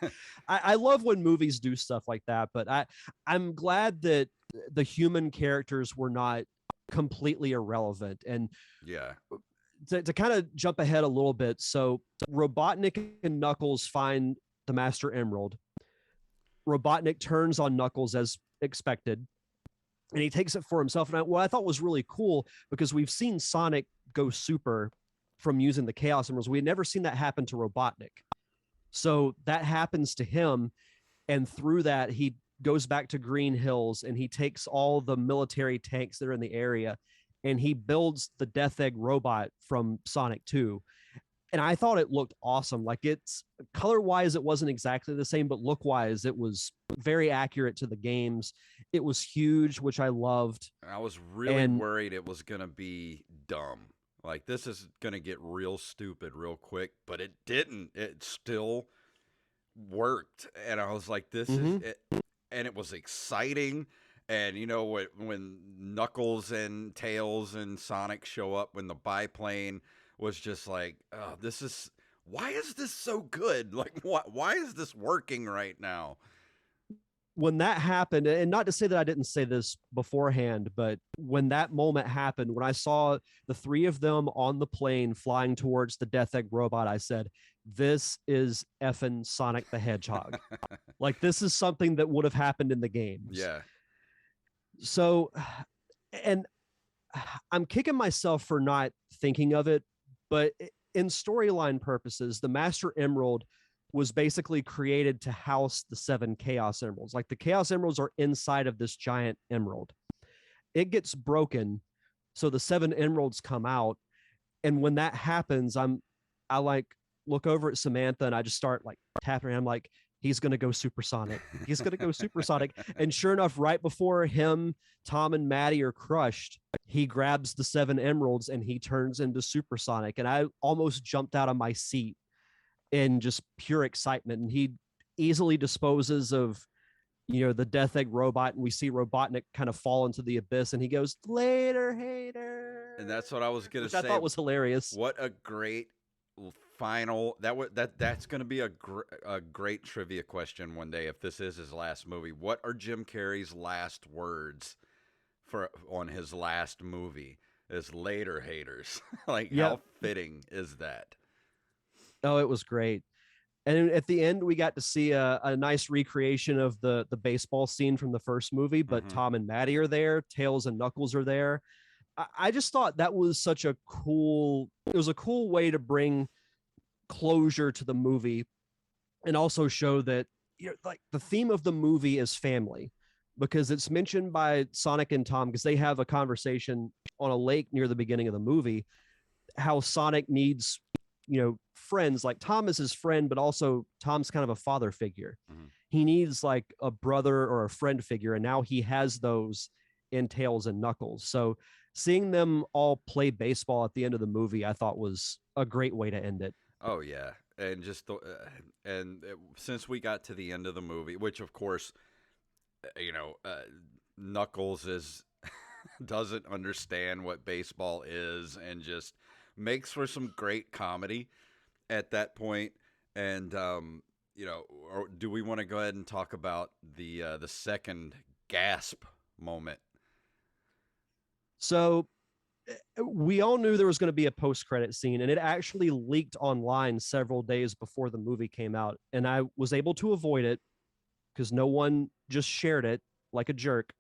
I love when movies do stuff like that, but I'm glad that the human characters were not completely irrelevant. And Yeah. to kind of jump ahead a little bit, so Robotnik and Knuckles find the Master Emerald. Robotnik turns on Knuckles as expected, and he takes it for himself. And what I thought was really cool, because we've seen Sonic go super from using the Chaos Emeralds. We had never seen that happen to Robotnik. So that happens to him. And through that, he goes back to Green Hills and he takes all the military tanks that are in the area and he builds the Death Egg robot from Sonic 2. And I thought it looked awesome. Like, it's color wise, it wasn't exactly the same, but look wise, it was very accurate to the games. It was huge, which I loved. I was really worried it was going to be dumb. Like, this is going to get real stupid real quick, but it didn't. It still worked. And I was like, this is it. And it was exciting. And, when Knuckles and Tails and Sonic show up, when the biplane was just like, oh, why is this so good? Like, why is this working right now? When that happened, and not to say that I didn't say this beforehand, but when that moment happened, when I saw the three of them on the plane flying towards the Death Egg robot, I said, this is effing Sonic the Hedgehog. Like, this is something that would have happened in the games. Yeah. So, and I'm kicking myself for not thinking of it, but in storyline purposes, the Master Emerald was basically created to house the 7 Chaos Emeralds. Like, the Chaos Emeralds are inside of this giant emerald. It gets broken, so the 7 emeralds come out. And when that happens, I like look over at Samantha and I just start like tapping her. I'm like, he's going to go supersonic. He's going to go supersonic. And sure enough, right before him, Tom and Maddie are crushed, he grabs the 7 emeralds and he turns into supersonic. And I almost jumped out of my seat in just pure excitement. And he easily disposes of, the Death Egg robot. And we see Robotnik kind of fall into the abyss and he goes, later, hater. And that's what I was going to say. I thought was hilarious. What a great final that's going to be a great trivia question one day if this is his last movie. What are Jim Carrey's last words on his last movie? Is later, haters. Like, how fitting is that? Oh, it was great. And at the end, we got to see a nice recreation of the baseball scene from the first movie, but Tom and Maddie are there, Tails and Knuckles are there. I just thought that was it was a cool way to bring closure to the movie and also show that like the theme of the movie is family, because it's mentioned by Sonic and Tom, because they have a conversation on a lake near the beginning of the movie, how Sonic needs, friends. Like, Tom is his friend, but also Tom's kind of a father figure. He needs like a brother or a friend figure. And now he has those in Tails and Knuckles. So seeing them all play baseball at the end of the movie, I thought was a great way to end it. Oh yeah. And just since we got to the end of the movie, which of course, Knuckles doesn't understand what baseball is and just makes for some great comedy at that point. And, or do we want to go ahead and talk about the second gasp moment? So we all knew there was going to be a post-credit scene, and it actually leaked online several days before the movie came out. And I was able to avoid it because no one just shared it like a jerk.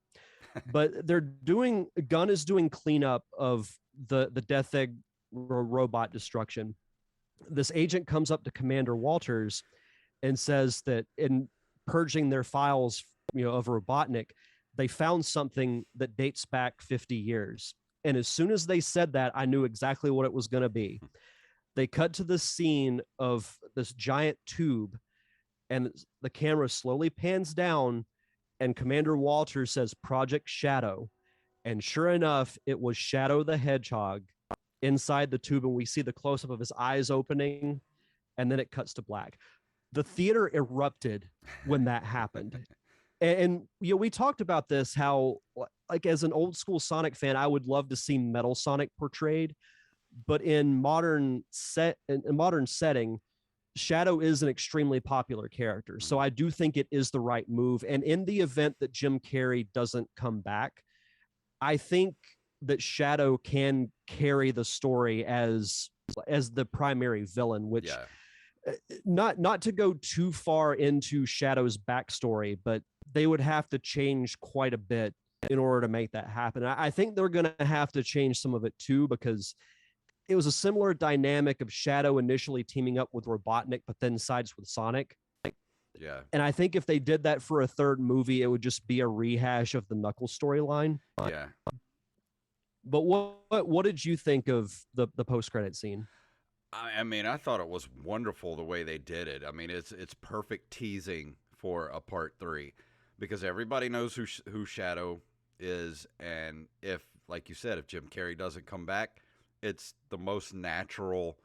But Gunn is doing cleanup of the Death Egg robot destruction. This agent comes up to Commander Walters and says that in purging their files, of Robotnik, they found something that dates back 50 years. And as soon as they said that, I knew exactly what it was going to be. They cut to the scene of this giant tube, and the camera slowly pans down, and Commander Walter says Project Shadow. And sure enough, it was Shadow the Hedgehog inside the tube, and we see the close up of his eyes opening, and then it cuts to black. The theater erupted when that happened. And we talked about this, how like as an old school Sonic fan, I would love to see Metal Sonic portrayed, but in modern setting, Shadow is an extremely popular character. So I do think it is the right move. And in the event that Jim Carrey doesn't come back, I think that Shadow can carry the story as the primary villain, which not to go too far into Shadow's backstory, but they would have to change quite a bit in order to make that happen. I think they're going to have to change some of it too, because it was a similar dynamic of Shadow initially teaming up with Robotnik, but then sides with Sonic. Yeah. And I think if they did that for a third movie, it would just be a rehash of the Knuckles storyline. Yeah. But what did you think of the post-credit scene? I mean, I thought it was wonderful the way they did it. I mean, it's perfect teasing for a part 3, because everybody knows who Shadow is, and if, like you said, if Jim Carrey doesn't come back, it's the most natural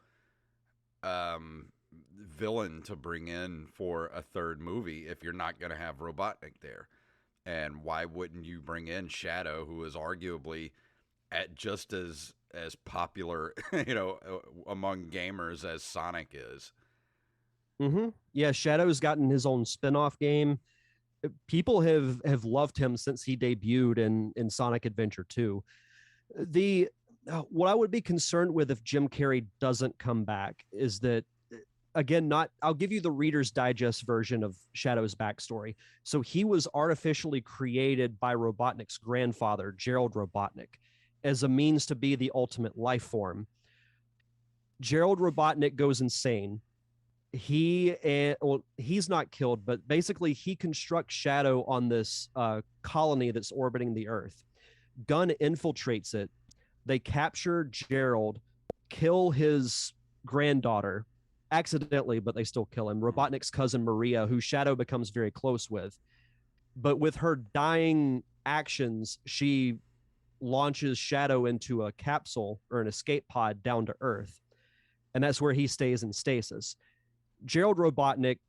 villain to bring in for a third movie if you're not going to have Robotnik there. And why wouldn't you bring in Shadow, who is arguably just as popular, among gamers as Sonic is? Mm-hmm. Yeah, Shadow's gotten his own spin-off game. People have loved him since he debuted in Sonic Adventure 2. What I would be concerned with if Jim Carrey doesn't come back is that, again, I'll give you the Reader's Digest version of Shadow's backstory. So he was artificially created by Robotnik's grandfather, Gerald Robotnik, as a means to be the ultimate life form. Gerald Robotnik goes insane. He's not killed, but basically he constructs Shadow on this colony that's orbiting the Earth. Gunn infiltrates it. They capture Gerald, kill his granddaughter accidentally, but they still kill him. Robotnik's cousin Maria, who Shadow becomes very close with. But with her dying actions, she launches Shadow into a capsule or an escape pod down to Earth. And that's where he stays in stasis. Gerald Robotnik,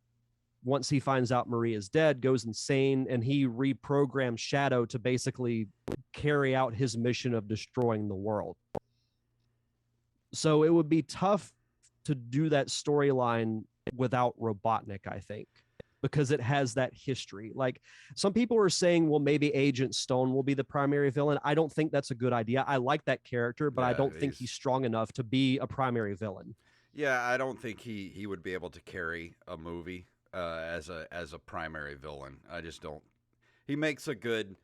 once he finds out Maria's dead, goes insane, and he reprograms Shadow to basically carry out his mission of destroying the world. So it would be tough to do that storyline without Robotnik, I think, because it has that history. Like, some people are saying, well, maybe Agent Stone will be the primary villain. I don't think that's a good idea. I like that character, but I don't think he's strong enough to be a primary villain. Yeah, I don't think he would be able to carry a movie as a primary villain. I just don't. He makes a good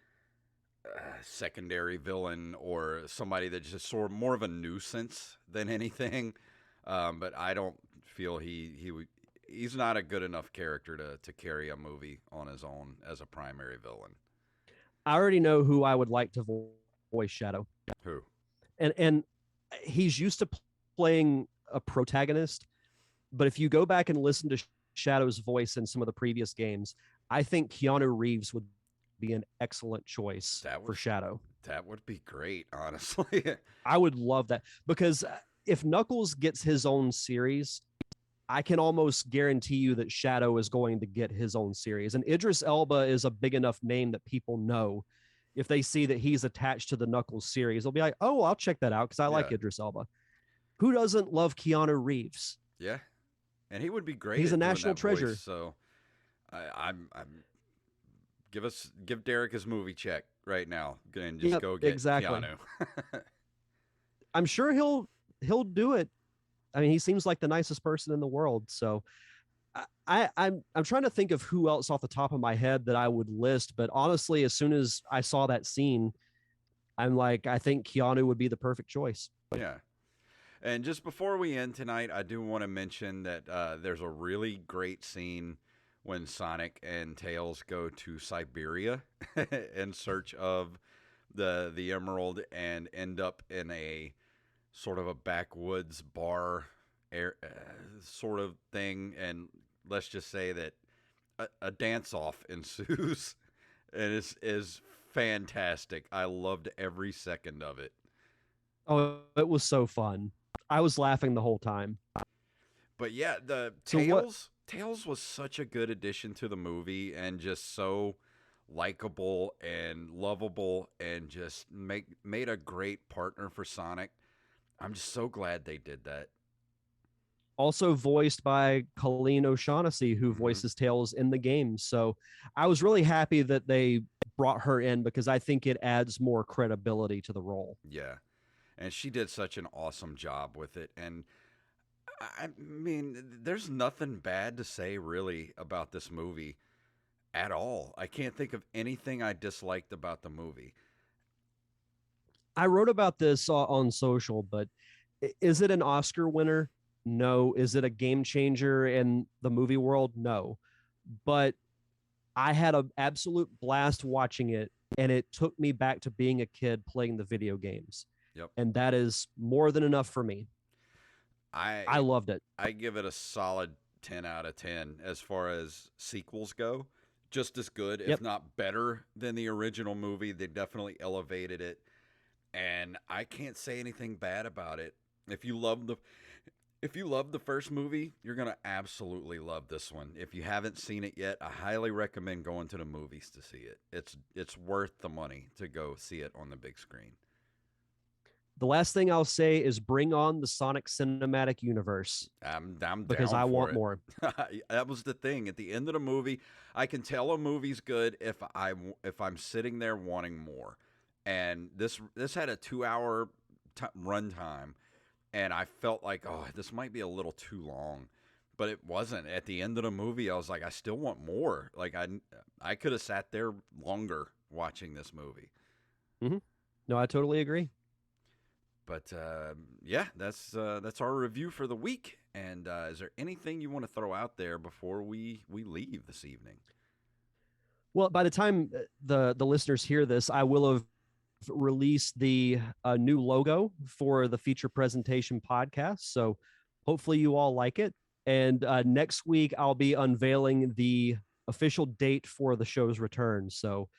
secondary villain, or somebody that's just sort of more of a nuisance than anything. But I don't feel he's not a good enough character to carry a movie on his own as a primary villain. I already know who I would like to voice Shadow. Who? And he's used to playing a protagonist, but if you go back and listen to Shadow's voice in some of the previous games, I think Keanu Reeves would be an excellent choice for Shadow. That would be great, honestly. I would love that, because if Knuckles gets his own series, I can almost guarantee you that Shadow is going to get his own series. And Idris Elba is a big enough name that people know. If they see that he's attached to the Knuckles series, they'll be like, oh, I'll check that out because I like Idris Elba. Who doesn't love Keanu Reeves? Yeah, and he would be great. He's a national treasure. Voice, so I'm give Derek his movie check right now and just go get Keanu. I'm sure he'll do it. I mean, he seems like the nicest person in the world. So I'm trying to think of who else off the top of my head that I would list. But honestly, as soon as I saw that scene, I'm like, I think Keanu would be the perfect choice. Yeah. And just before we end tonight, I do want to mention that there's a really great scene when Sonic and Tails go to Siberia in search of the emerald and end up in a sort of a backwoods bar sort of thing. And let's just say that a dance-off ensues. and it is fantastic. I loved every second of it. Oh, it was so fun. I was laughing the whole time. But yeah, the So what? Tails was such a good addition to the movie, and just so likable and lovable, and just made a great partner for Sonic. I'm just so glad they did that. Also voiced by Colleen O'Shaughnessy, who Hmm. voices Tails in the game. So I was really happy that they brought her in because I think it adds more credibility to the role. Yeah, and she did such an awesome job with it. And I mean, there's nothing bad to say really about this movie at all. I can't think of anything I disliked about the movie. I wrote about this on social, but is it an Oscar winner? No. Is it a game changer in the movie world? No. But I had an absolute blast watching it, and it took me back to being a kid playing the video games. Yep. And that is more than enough for me. I I loved it. I give it a solid 10 out of 10 as far as sequels go. Just as good, if Yep. not better, than the original movie. They definitely elevated it, and I can't say anything bad about it. If you love the if you love the first movie, you're going to absolutely love this one. If you haven't seen it yet, I highly recommend going to the movies to see it. It's worth the money to go see it on the big screen. The last thing I'll say is bring on the Sonic cinematic universe I'm because down I for want it. more. That was the thing. At the end of the movie, I can tell a movie's good if I'm sitting there wanting more. And this had a 2 hour run time, and I felt like, oh, this might be a little too long, but it wasn't. At the end of the movie, I was like, I still want more. Like I could have sat there longer watching this movie. Mm-hmm. No, I totally agree. But yeah, that's our review for the week. And is there anything you want to throw out there before we leave this evening? Well, by the time the listeners hear this, I will have released the new logo for the feature presentation podcast. So hopefully you all like it. And next week I'll be unveiling the official date for the show's return. So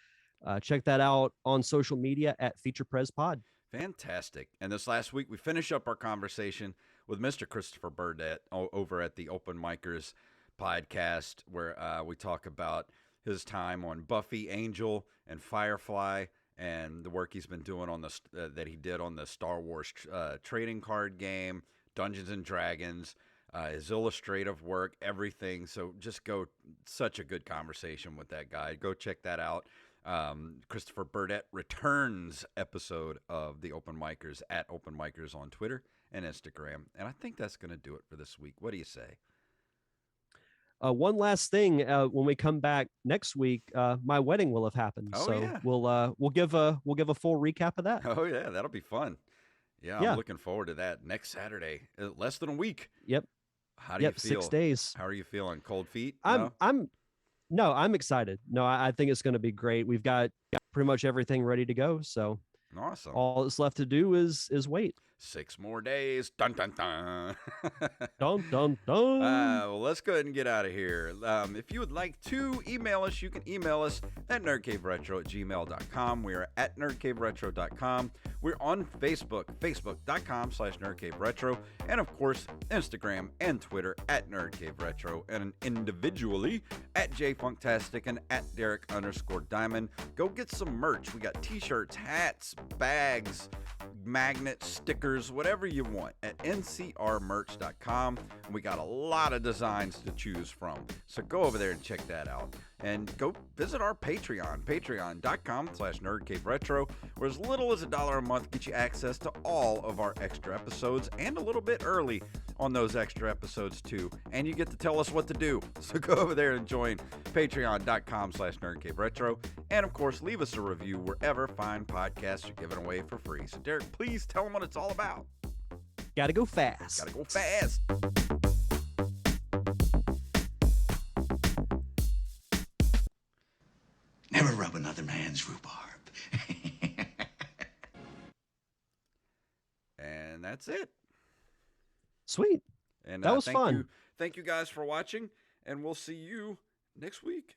check that out on social media at Feature Pres Pod. Fantastic. And this last week, we finish up our conversation with Mr. Christopher Burdett over at the Open Micers podcast, where we talk about his time on Buffy, Angel, and Firefly, and the work he's been doing on that he did on the Star Wars trading card game, Dungeons and Dragons, his illustrative work, everything. So just such a good conversation with that guy. Go check that out. Christopher Burdett returns episode of the Open Micers at Open Micers on Twitter and Instagram. And I think that's going to do it for this week. What do you say? One last thing, when we come back next week, my wedding will have happened. Oh, So yeah. we'll give a full recap of that. Oh, yeah. That'll be fun. Yeah, I'm looking forward to that next Saturday. Less than a week. Yep. How do you feel? 6 days. How are you feeling? Cold feet? I'm excited. No, I think it's going to be great. We've got pretty much everything ready to go. So Awesome. all that's left to do is wait. 6 more days. Dun, dun, dun. Dun, dun, dun. Well, let's go ahead and get out of here. If you would like to email us, you can email us at nerdcaveretro@gmail.com. We are at nerdcaveretro.com. We're on Facebook, facebook.com/nerdcaveretro. And of course, Instagram and Twitter at nerdcaveretro. And individually at jfunktastic and at Derek_Diamond. Go get some merch. We got t-shirts, hats, bags, magnets, stickers, whatever you want at ncrmerch.com. And we got a lot of designs to choose from. So go over there and check that out. And go visit our Patreon, patreon.com/nerdcaveretro, where as little as $1 a month gets you access to all of our extra episodes and a little bit early on those extra episodes too. And you get to tell us what to do. So go over there and join patreon.com/nerdcaveretro. And of course, leave us a review wherever fine podcasts are given away for free. So Derek, please tell them what it's all about. Gotta go fast. Gotta go fast. Never rub another man's rhubarb. And that's it. Sweet. And That was fun. Thank you guys for watching, and we'll see you next week.